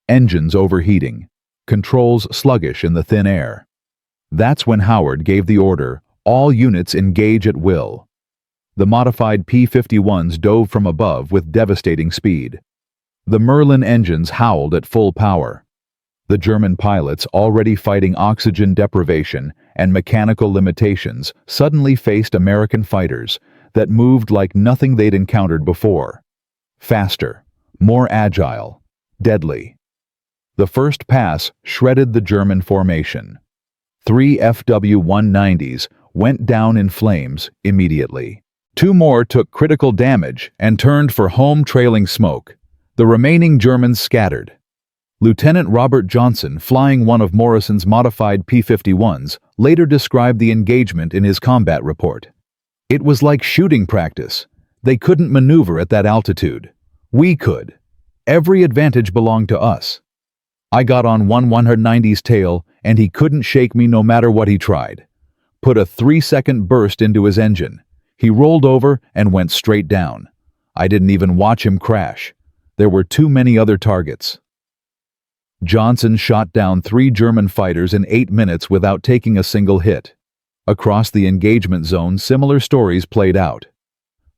Engines overheating, controls sluggish in the thin air. That's when Howard gave the order, "All units engage at will." The modified P-51s dove from above with devastating speed. The Merlin engines howled at full power. The German pilots, already fighting oxygen deprivation and mechanical limitations, suddenly faced American fighters that moved like nothing they'd encountered before. Faster, more agile, deadly. The first pass shredded the German formation. 3 FW-190s went down in flames immediately. 2 more took critical damage and turned for home trailing smoke. The remaining Germans scattered. Lieutenant Robert Johnson, flying one of Morrison's modified P-51s, later described the engagement in his combat report. "It was like shooting practice. They couldn't maneuver at that altitude. We could. Every advantage belonged to us. I got on one 190's tail, and he couldn't shake me no matter what he tried. Put a 3-second burst into his engine. He rolled over and went straight down. I didn't even watch him crash. There were too many other targets." Johnson shot down 3 German fighters in 8 minutes without taking a single hit. Across the engagement zone, similar stories played out.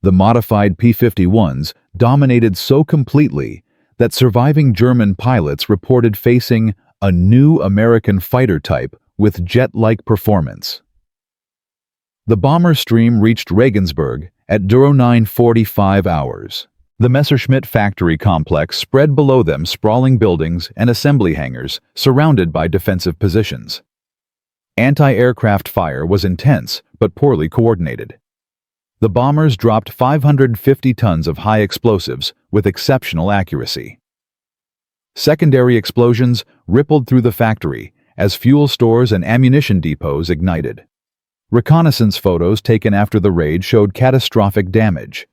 The modified P-51s dominated so completely that surviving German pilots reported facing a new American fighter type with jet-like performance. The bomber stream reached Regensburg at 09:45 hours. The Messerschmitt factory complex spread below them, sprawling buildings and assembly hangars surrounded by defensive positions. Anti-aircraft fire was intense but poorly coordinated. The bombers dropped 550 tons of high explosives with exceptional accuracy. Secondary explosions rippled through the factory as fuel stores and ammunition depots ignited. Reconnaissance photos taken after the raid showed catastrophic damage.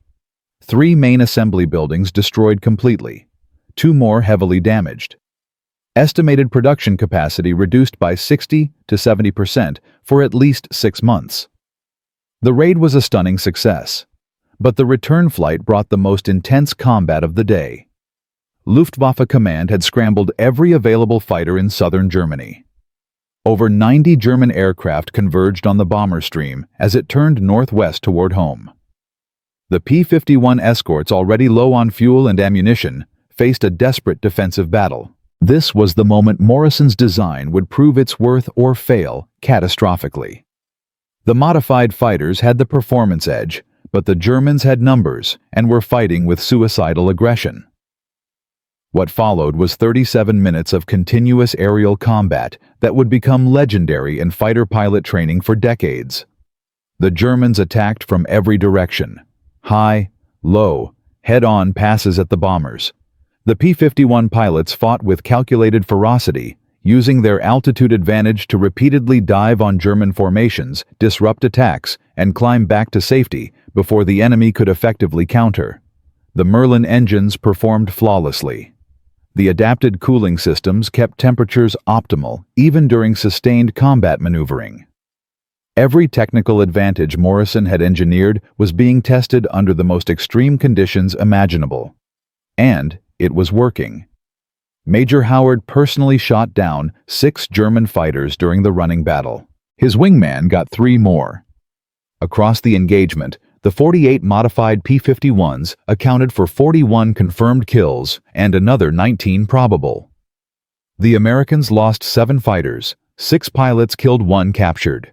3 main assembly buildings destroyed completely, 2 more heavily damaged. Estimated production capacity reduced by 60 to 70% for at least 6 months. The raid was a stunning success, but the return flight brought the most intense combat of the day. Luftwaffe command had scrambled every available fighter in southern Germany. Over 90 German aircraft converged on the bomber stream as it turned northwest toward home. The P-51 escorts, already low on fuel and ammunition, faced a desperate defensive battle. This was the moment Morrison's design would prove its worth or fail catastrophically. The modified fighters had the performance edge, but the Germans had numbers and were fighting with suicidal aggression. What followed was 37 minutes of continuous aerial combat that would become legendary in fighter pilot training for decades. The Germans attacked from every direction: high, low, head-on passes at the bombers. The P-51 pilots fought with calculated ferocity, using their altitude advantage to repeatedly dive on German formations, disrupt attacks, and climb back to safety before the enemy could effectively counter. The Merlin engines performed flawlessly. The adapted cooling systems kept temperatures optimal even during sustained combat maneuvering. Every technical advantage Morrison had engineered was being tested under the most extreme conditions imaginable. And it was working. Major Howard personally shot down 6 German fighters during the running battle. His wingman got 3 more. Across the engagement, the 48 modified P-51s accounted for 41 confirmed kills and another 19 probable. The Americans lost 7 fighters, 6 pilots killed, 1 captured.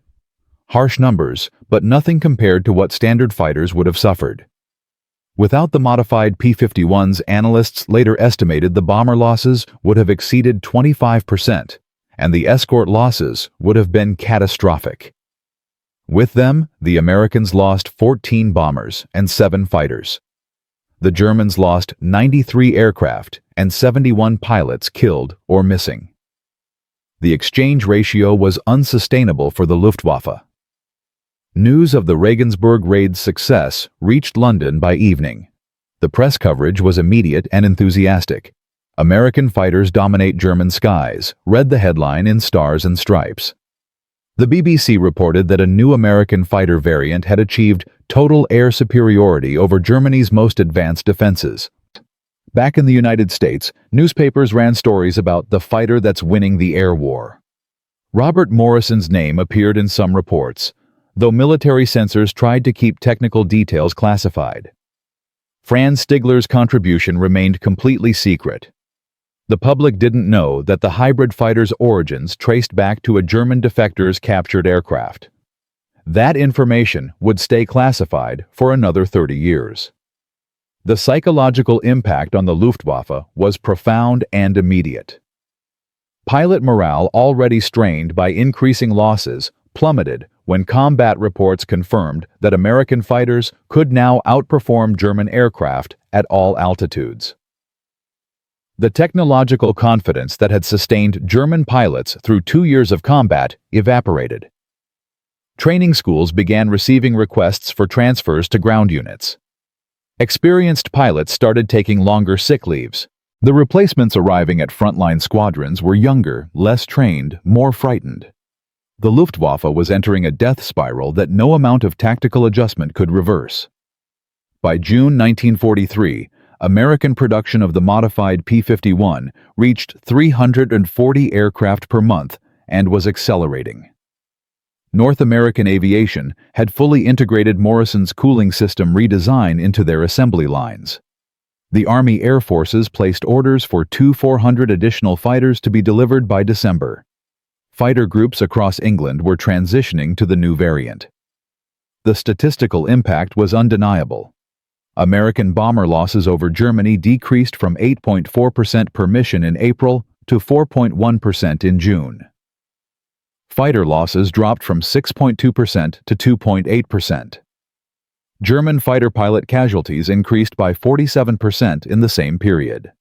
Harsh numbers, but nothing compared to what standard fighters would have suffered. Without the modified P-51s, analysts later estimated the bomber losses would have exceeded 25%, and the escort losses would have been catastrophic. With them, the Americans lost 14 bombers and 7 fighters. The Germans lost 93 aircraft and 71 pilots killed or missing. The exchange ratio was unsustainable for the Luftwaffe. News of the Regensburg raid's success reached London by evening. The press coverage was immediate and enthusiastic. "American fighters dominate German skies," read the headline in stars and stripes. The BBC reported that a new American fighter variant had achieved total air superiority over Germany's most advanced defenses. Back in the United States, newspapers ran stories about the fighter that's winning the air war. Robert Morrison's name appeared in some reports, though military censors tried to keep technical details classified. Franz Stigler's contribution remained completely secret. The public didn't know that the hybrid fighter's origins traced back to a German defector's captured aircraft. That information would stay classified for another 30 years. The psychological impact on the Luftwaffe was profound and immediate. Pilot morale, already strained by increasing losses, plummeted when combat reports confirmed that American fighters could now outperform German aircraft at all altitudes. The technological confidence that had sustained German pilots through 2 years of combat evaporated. Training schools began receiving requests for transfers to ground units. Experienced pilots started taking longer sick leaves. The replacements arriving at frontline squadrons were younger, less trained, more frightened. The Luftwaffe was entering a death spiral that no amount of tactical adjustment could reverse. By June 1943, American production of the modified P-51 reached 340 aircraft per month and was accelerating. North American aviation had fully integrated Morrison's cooling system redesign into their assembly lines. The Army Air Forces placed orders for 400 additional fighters to be delivered by December. Fighter groups across England were transitioning to the new variant. The statistical impact was undeniable. American bomber losses over Germany decreased from 8.4% per mission in April to 4.1% in June. Fighter losses dropped from 6.2% to 2.8%. German fighter pilot casualties increased by 47% in the same period.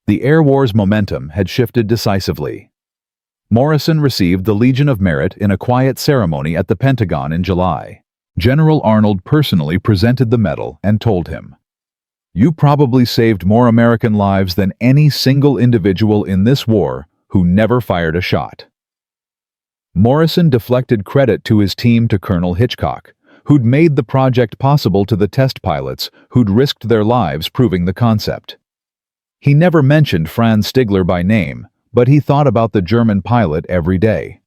The air war's momentum had shifted decisively. Morrison received the Legion of Merit in a quiet ceremony at the Pentagon in July. General Arnold personally presented the medal and told him, "You probably saved more American lives than any single individual in this war who never fired a shot." Morrison deflected credit to his team to Colonel Hitchcock, who'd made the project possible, to the test pilots who'd risked their lives proving the concept. He never mentioned Franz Stigler by name, but he thought about the German pilot every day.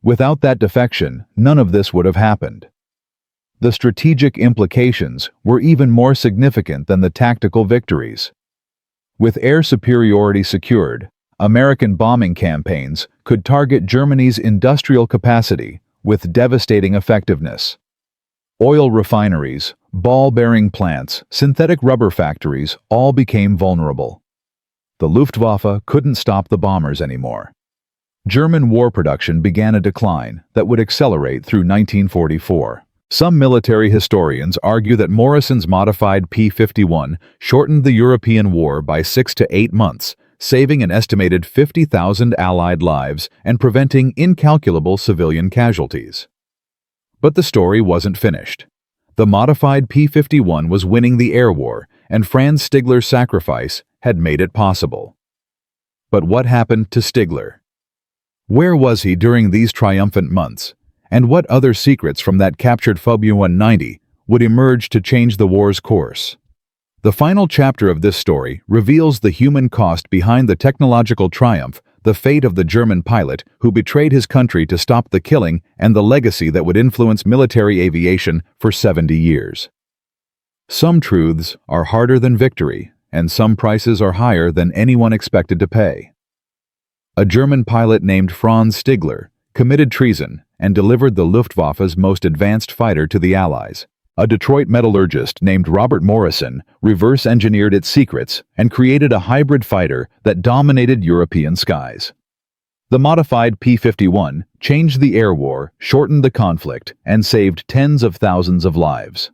Without that defection, none of this would have happened. The strategic implications were even more significant than the tactical victories. With air superiority secured, American bombing campaigns could target Germany's industrial capacity with devastating effectiveness. Oil refineries, ball-bearing plants, synthetic rubber factories all became vulnerable. The Luftwaffe couldn't stop the bombers anymore. German war production began a decline that would accelerate through 1944. Some military historians argue that Morrison's modified P-51 shortened the European war by 6 to 8 months, saving an estimated 50,000 Allied lives and preventing incalculable civilian casualties. But the story wasn't finished. The modified P-51 was winning the air war, and Franz Stigler's sacrifice had made it possible. But what happened to Stigler? Where was he during these triumphant months? And what other secrets from that captured P-190 would emerge to change the war's course? The final chapter of this story reveals the human cost behind the technological triumph, the fate of the German pilot who betrayed his country to stop the killing, and the legacy that would influence military aviation for 70 years. Some truths are harder than victory, and some prices are higher than anyone expected to pay. A German pilot named Franz Stigler committed treason and delivered the Luftwaffe's most advanced fighter to the Allies. A Detroit metallurgist named Robert Morrison reverse-engineered its secrets and created a hybrid fighter that dominated European skies. The modified P-51 changed the air war, shortened the conflict, and saved tens of thousands of lives.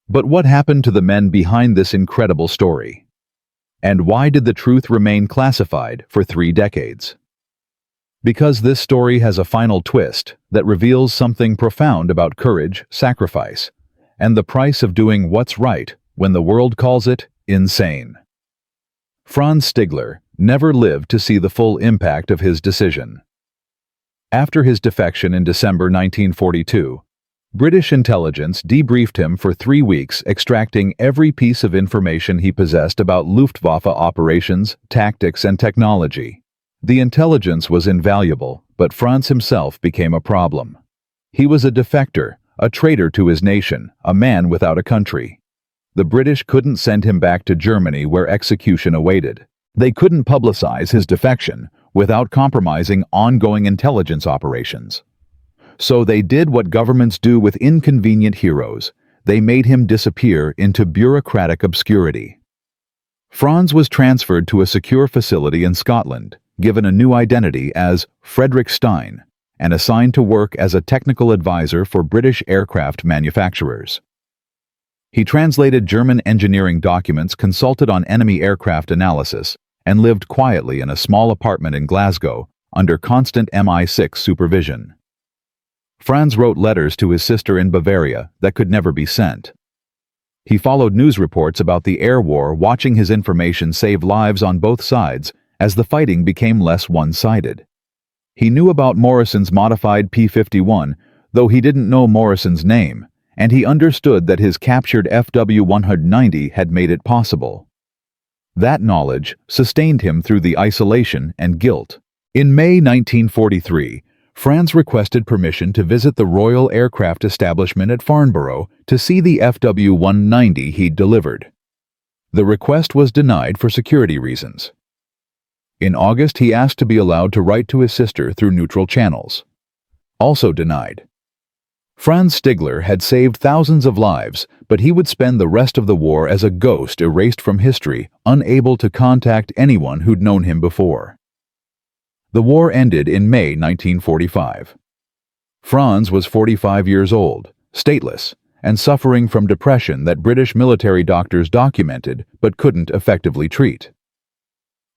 But what happened to the men behind this incredible story? And why did the truth remain classified for 3 decades? Because this story has a final twist that reveals something profound about courage, sacrifice, and the price of doing what's right when the world calls it insane. Franz Stigler never lived to see the full impact of his decision. After his defection in December 1942, British intelligence debriefed him for 3 weeks, extracting every piece of information he possessed about Luftwaffe operations, tactics, and technology. The intelligence was invaluable, but Franz himself became a problem. He was a defector, a traitor to his nation, a man without a country. The British couldn't send him back to Germany where execution awaited. They couldn't publicize his defection without compromising ongoing intelligence operations. So they did what governments do with inconvenient heroes. They made him disappear into bureaucratic obscurity. Franz was transferred to a secure facility in Scotland, given a new identity as Frederick Stein, and assigned to work as a technical advisor for British aircraft manufacturers. He translated German engineering documents, consulted on enemy aircraft analysis, and lived quietly in a small apartment in Glasgow under constant MI6 supervision. Franz wrote letters to his sister in Bavaria that could never be sent. He followed news reports about the air war, watching his information save lives on both sides as the fighting became less one-sided. He knew about Morrison's modified P-51, though he didn't know Morrison's name, and he understood that his captured FW-190 had made it possible. That knowledge sustained him through the isolation and guilt. In May 1943, Franz requested permission to visit the Royal Aircraft Establishment at Farnborough to see the FW-190 he'd delivered. The request was denied for security reasons. In August, he asked to be allowed to write to his sister through neutral channels. Also denied. Franz Stigler had saved thousands of lives, but he would spend the rest of the war as a ghost erased from history, unable to contact anyone who'd known him before. The war ended in May 1945. Franz was 45 years old, stateless, and suffering from depression that British military doctors documented but couldn't effectively treat.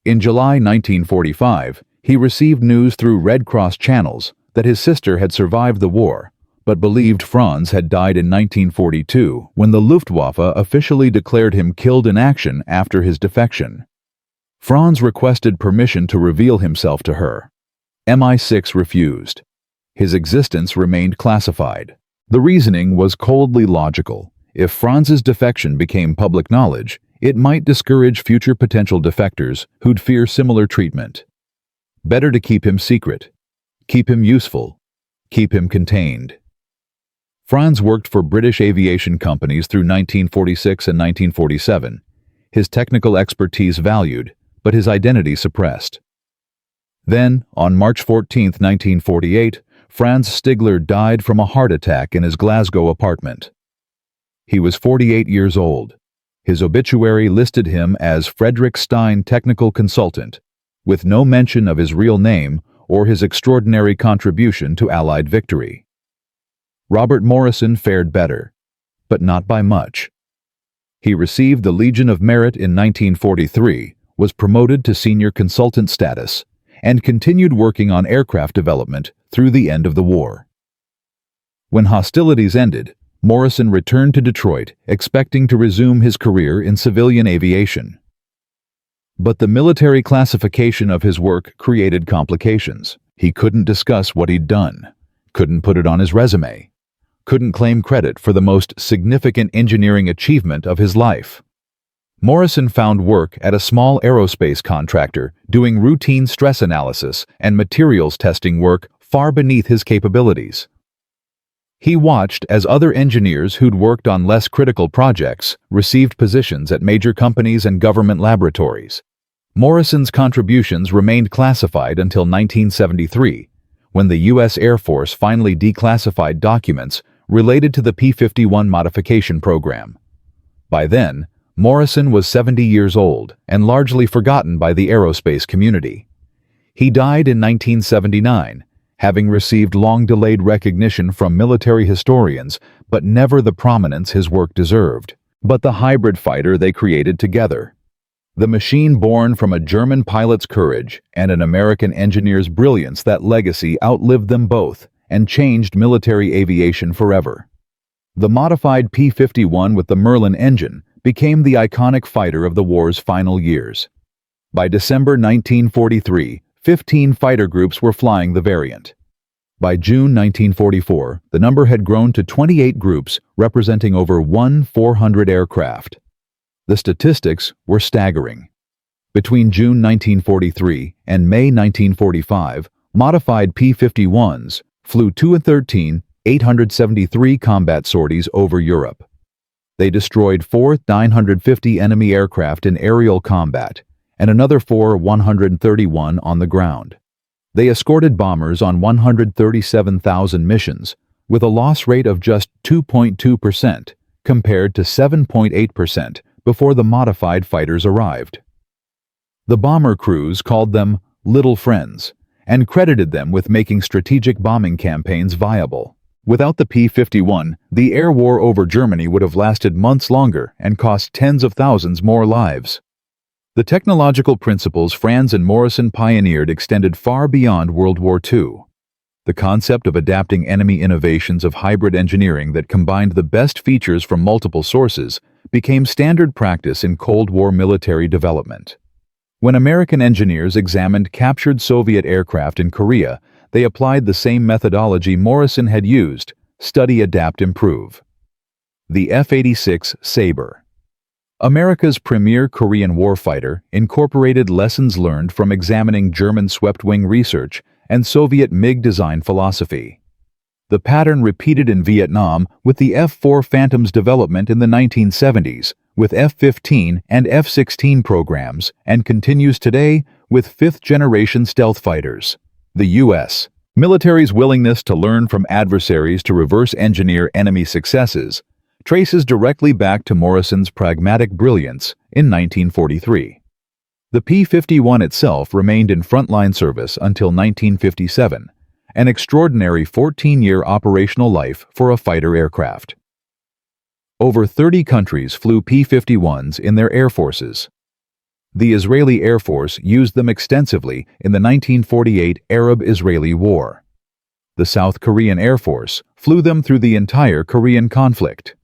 In July 1945, he received news through Red Cross channels that his sister had survived the war, but believed Franz had died in 1942 when the Luftwaffe officially declared him killed in action after his defection. Franz requested permission to reveal himself to her. MI6 refused. His existence remained classified. The reasoning was coldly logical. If Franz's defection became public knowledge, it might discourage future potential defectors who'd fear similar treatment. Better to keep him secret. Keep him useful. Keep him contained. Franz worked for British aviation companies through 1946 and 1947. His technical expertise valued, but his identity suppressed. Then, on March 14, 1948, Franz Stigler died from a heart attack in his Glasgow apartment. He was 48 years old. His obituary listed him as Frederick Stein Technical Consultant, with no mention of his real name or his extraordinary contribution to Allied victory. Robert Morrison fared better, but not by much. He received the Legion of Merit in 1943, was promoted to senior consultant status, and continued working on aircraft development through the end of the war. When hostilities ended, Morrison returned to Detroit, expecting to resume his career in civilian aviation. But the military classification of his work created complications. He couldn't discuss what he'd done, couldn't put it on his resume, couldn't claim credit for the most significant engineering achievement of his life. Morrison found work at a small aerospace contractor doing routine stress analysis and materials testing work far beneath his capabilities. He watched as other engineers who'd worked on less critical projects received positions at major companies and government laboratories. Morrison's contributions remained classified until 1973, when the U.S. Air Force finally declassified documents related to the P-51 modification program. By then, Morrison was 70 years old and largely forgotten by the aerospace community. He died in 1979, having received long-delayed recognition from military historians, but never the prominence his work deserved. But the hybrid fighter they created together, the machine born from a German pilot's courage and an American engineer's brilliance, that legacy outlived them both and changed military aviation forever. The modified P-51 with the Merlin engine became the iconic fighter of the war's final years. By December 1943, 15 fighter groups were flying the variant. By June 1944, the number had grown to 28 groups representing over 1,400 aircraft. The statistics were staggering. Between June 1943 and May 1945, modified P-51s flew 213, 873 combat sorties over Europe. They destroyed 4,950 enemy aircraft in aerial combat and another 131 on the ground. They escorted bombers on 137,000 missions, with a loss rate of just 2.2% compared to 7.8% before the modified fighters arrived. The bomber crews called them "little friends" and credited them with making strategic bombing campaigns viable. Without the P-51, the air war over Germany would have lasted months longer and cost tens of thousands more lives. The technological principles Franz and Morrison pioneered extended far beyond World War II. The concept of adapting enemy innovations of hybrid engineering that combined the best features from multiple sources became standard practice in Cold War military development. When American engineers examined captured Soviet aircraft in Korea, they applied the same methodology Morrison had used: study, adapt, improve. The F-86 Sabre, America's premier Korean warfighter, incorporated lessons learned from examining German swept-wing research and Soviet MiG design philosophy. The pattern repeated in Vietnam with the F-4 Phantom's development in the 1970s, with F-15 and F-16 programs, and continues today with fifth-generation stealth fighters. The U.S. military's willingness to learn from adversaries to reverse engineer enemy successes traces directly back to Morrison's pragmatic brilliance in 1943. The P-51 itself remained in frontline service until 1957, an extraordinary 14-year operational life for a fighter aircraft. Over 30 countries flew P-51s in their air forces. The Israeli Air Force used them extensively in the 1948 Arab-Israeli War. The South Korean Air Force flew them through the entire Korean conflict.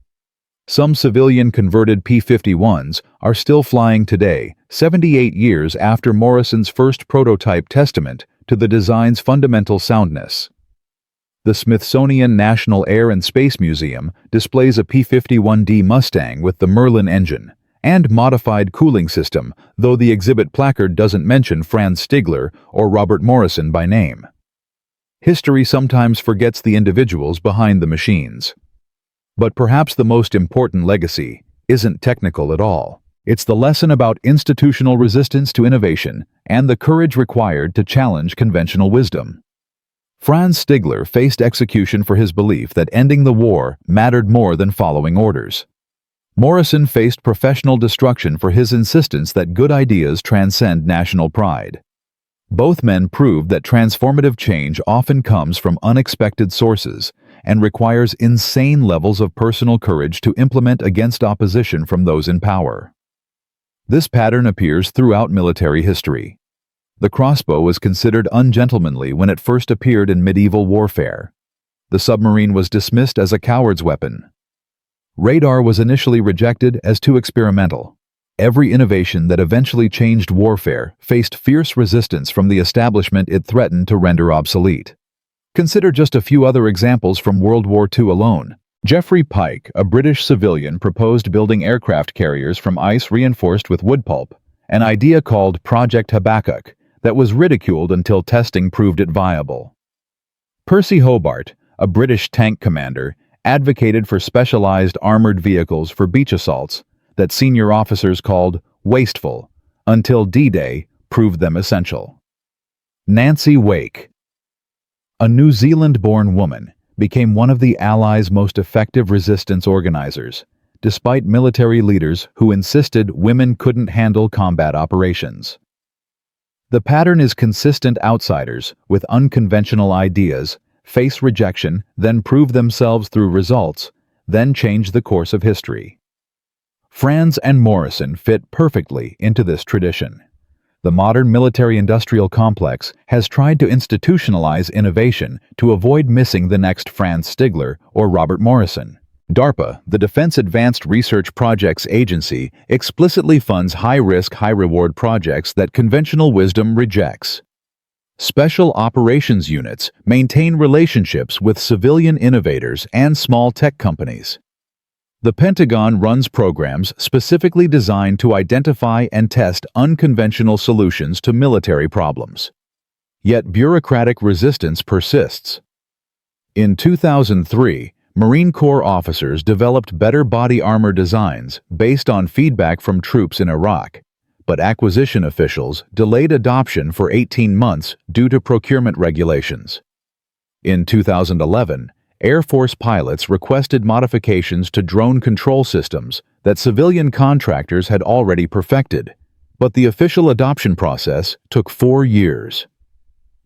Some civilian-converted P-51s are still flying today, 78 years after Morrison's first prototype, testament to the design's fundamental soundness. The Smithsonian National Air and Space Museum displays a P-51 Mustang with the Merlin engine and modified cooling system, though the exhibit placard doesn't mention Franz Stigler or Robert Morrison by name. History sometimes forgets the individuals behind the machines. But perhaps the most important legacy isn't technical at all. It's the lesson about institutional resistance to innovation and the courage required to challenge conventional wisdom. Franz Stigler faced execution for his belief that ending the war mattered more than following orders. Morrison faced professional destruction for his insistence that good ideas transcend national pride. Both men proved that transformative change often comes from unexpected sources and requires insane levels of personal courage to implement against opposition from those in power. This pattern appears throughout military history. The crossbow was considered ungentlemanly when it first appeared in medieval warfare. The submarine was dismissed as a coward's weapon. Radar was initially rejected as too experimental. Every innovation that eventually changed warfare faced fierce resistance from the establishment it threatened to render obsolete. Consider just a few other examples from World War II alone. Geoffrey Pike, a British civilian, proposed building aircraft carriers from ice reinforced with wood pulp, an idea called Project Habakkuk that was ridiculed until testing proved it viable. Percy Hobart, a British tank commander, advocated for specialized armored vehicles for beach assaults that senior officers called wasteful, until D-Day proved them essential. Nancy Wake, a New Zealand-born woman, became one of the Allies' most effective resistance organizers, despite military leaders who insisted women couldn't handle combat operations. The pattern is consistent: outsiders with unconventional ideas face rejection, then prove themselves through results, then change the course of history. Franz and Morrison fit perfectly into this tradition. The modern military-industrial complex has tried to institutionalize innovation to avoid missing the next Franz Stigler or Robert Morrison. DARPA, the Defense Advanced Research Projects Agency, explicitly funds high-risk, high-reward projects that conventional wisdom rejects. Special operations units maintain relationships with civilian innovators and small tech companies. The Pentagon runs programs specifically designed to identify and test unconventional solutions to military problems. Yet bureaucratic resistance persists. In 2003, Marine Corps officers developed better body armor designs based on feedback from troops in Iraq, but acquisition officials delayed adoption for 18 months due to procurement regulations. In 2011, Air Force pilots requested modifications to drone control systems that civilian contractors had already perfected, but the official adoption process took 4 years.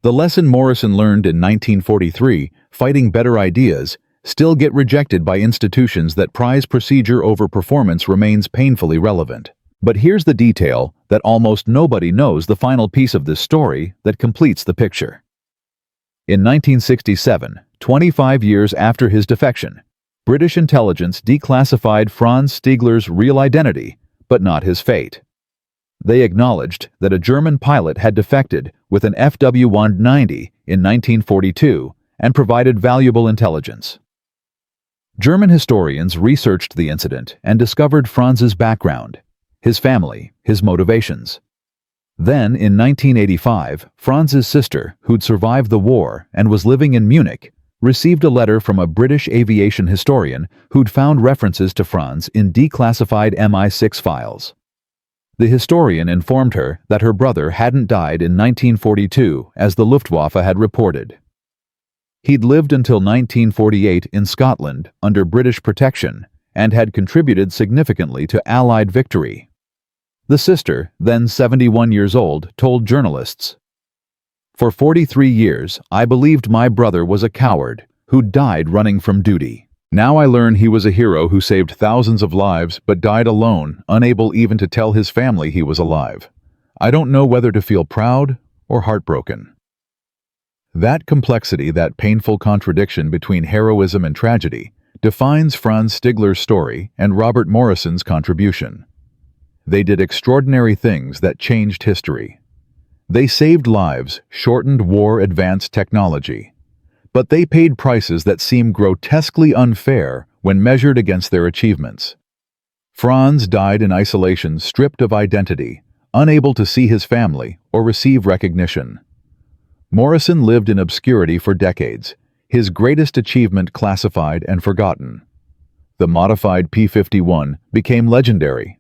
The lesson Morrison learned in 1943, fighting better ideas, still get rejected by institutions that prize procedure over performance, remains painfully relevant. But here's the detail that almost nobody knows, the final piece of this story that completes the picture. In 1967, 25 years after his defection, British intelligence declassified Franz Stigler's real identity, but not his fate. They acknowledged that a German pilot had defected with an FW-190 in 1942 and provided valuable intelligence. German historians researched the incident and discovered Franz's background, his family, his motivations. Then, in 1985, Franz's sister, who'd survived the war and was living in Munich, received a letter from a British aviation historian who'd found references to Franz in declassified MI6 files. The historian informed her that her brother hadn't died in 1942 as the Luftwaffe had reported. He'd lived until 1948 in Scotland under British protection and had contributed significantly to Allied victory. The sister, then 71 years old, told journalists, "For 43 years, I believed my brother was a coward who died running from duty. Now I learn he was a hero who saved thousands of lives but died alone, unable even to tell his family he was alive. I don't know whether to feel proud or heartbroken." That complexity, that painful contradiction between heroism and tragedy, defines Franz Stigler's story and Robert Morrison's contribution. They did extraordinary things that changed history. They saved lives, shortened war, advanced technology. But they paid prices that seem grotesquely unfair when measured against their achievements. Franz died in isolation, stripped of identity, unable to see his family or receive recognition. Morrison lived in obscurity for decades, his greatest achievement classified and forgotten. The modified P-51 became legendary.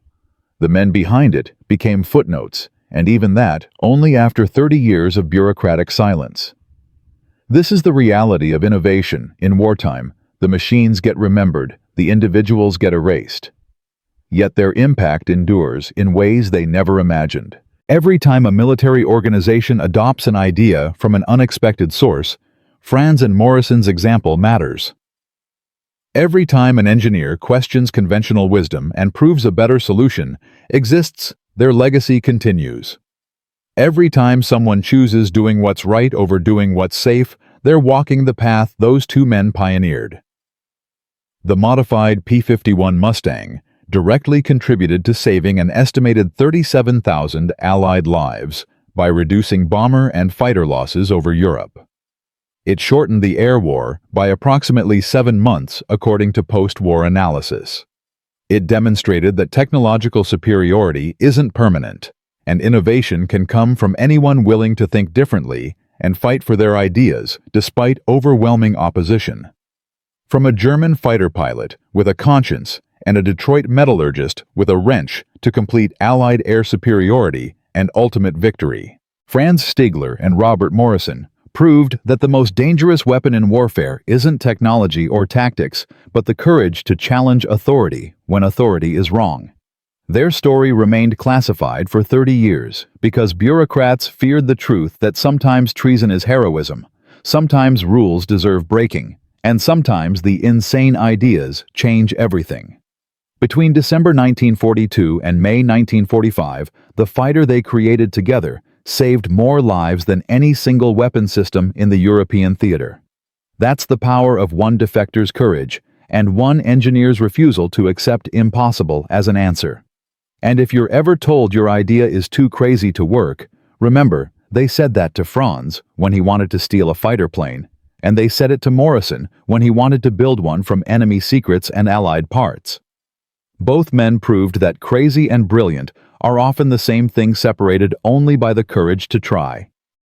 The men behind it became footnotes, and even that only after 30 years of bureaucratic silence. This is the reality of innovation in wartime. The machines get remembered, the individuals get erased. Yet their impact endures in ways they never imagined. Every time a military organization adopts an idea from an unexpected source, Franz and Morrison's example matters. Every time an engineer questions conventional wisdom and proves a better solution exists, their legacy continues. Every time someone chooses doing what's right over doing what's safe, they're walking the path those two men pioneered. The modified P-51 Mustang directly contributed to saving an estimated 37,000 Allied lives by reducing bomber and fighter losses over Europe. It shortened the air war by approximately 7 months, according to post-war analysis. It demonstrated that technological superiority isn't permanent, and innovation can come from anyone willing to think differently and fight for their ideas despite overwhelming opposition. From a German fighter pilot with a conscience and a Detroit metallurgist with a wrench to complete Allied air superiority and ultimate victory, Franz Stigler and Robert Morrison proved that the most dangerous weapon in warfare isn't technology or tactics, but the courage to challenge authority when authority is wrong. Their story remained classified for 30 years because bureaucrats feared the truth that sometimes treason is heroism, sometimes rules deserve breaking, and sometimes the insane ideas change everything. Between December 1942 and May 1945, the fighter they created together saved more lives than any single weapon system in the European theater. That's the power of one defector's courage and one engineer's refusal to accept impossible as an answer. And if you're ever told your idea is too crazy to work, remember, they said that to Franz when he wanted to steal a fighter plane, and they said it to Morrison when he wanted to build one from enemy secrets and Allied parts. Both men proved that crazy and brilliant are often the same thing, separated only by the courage to try.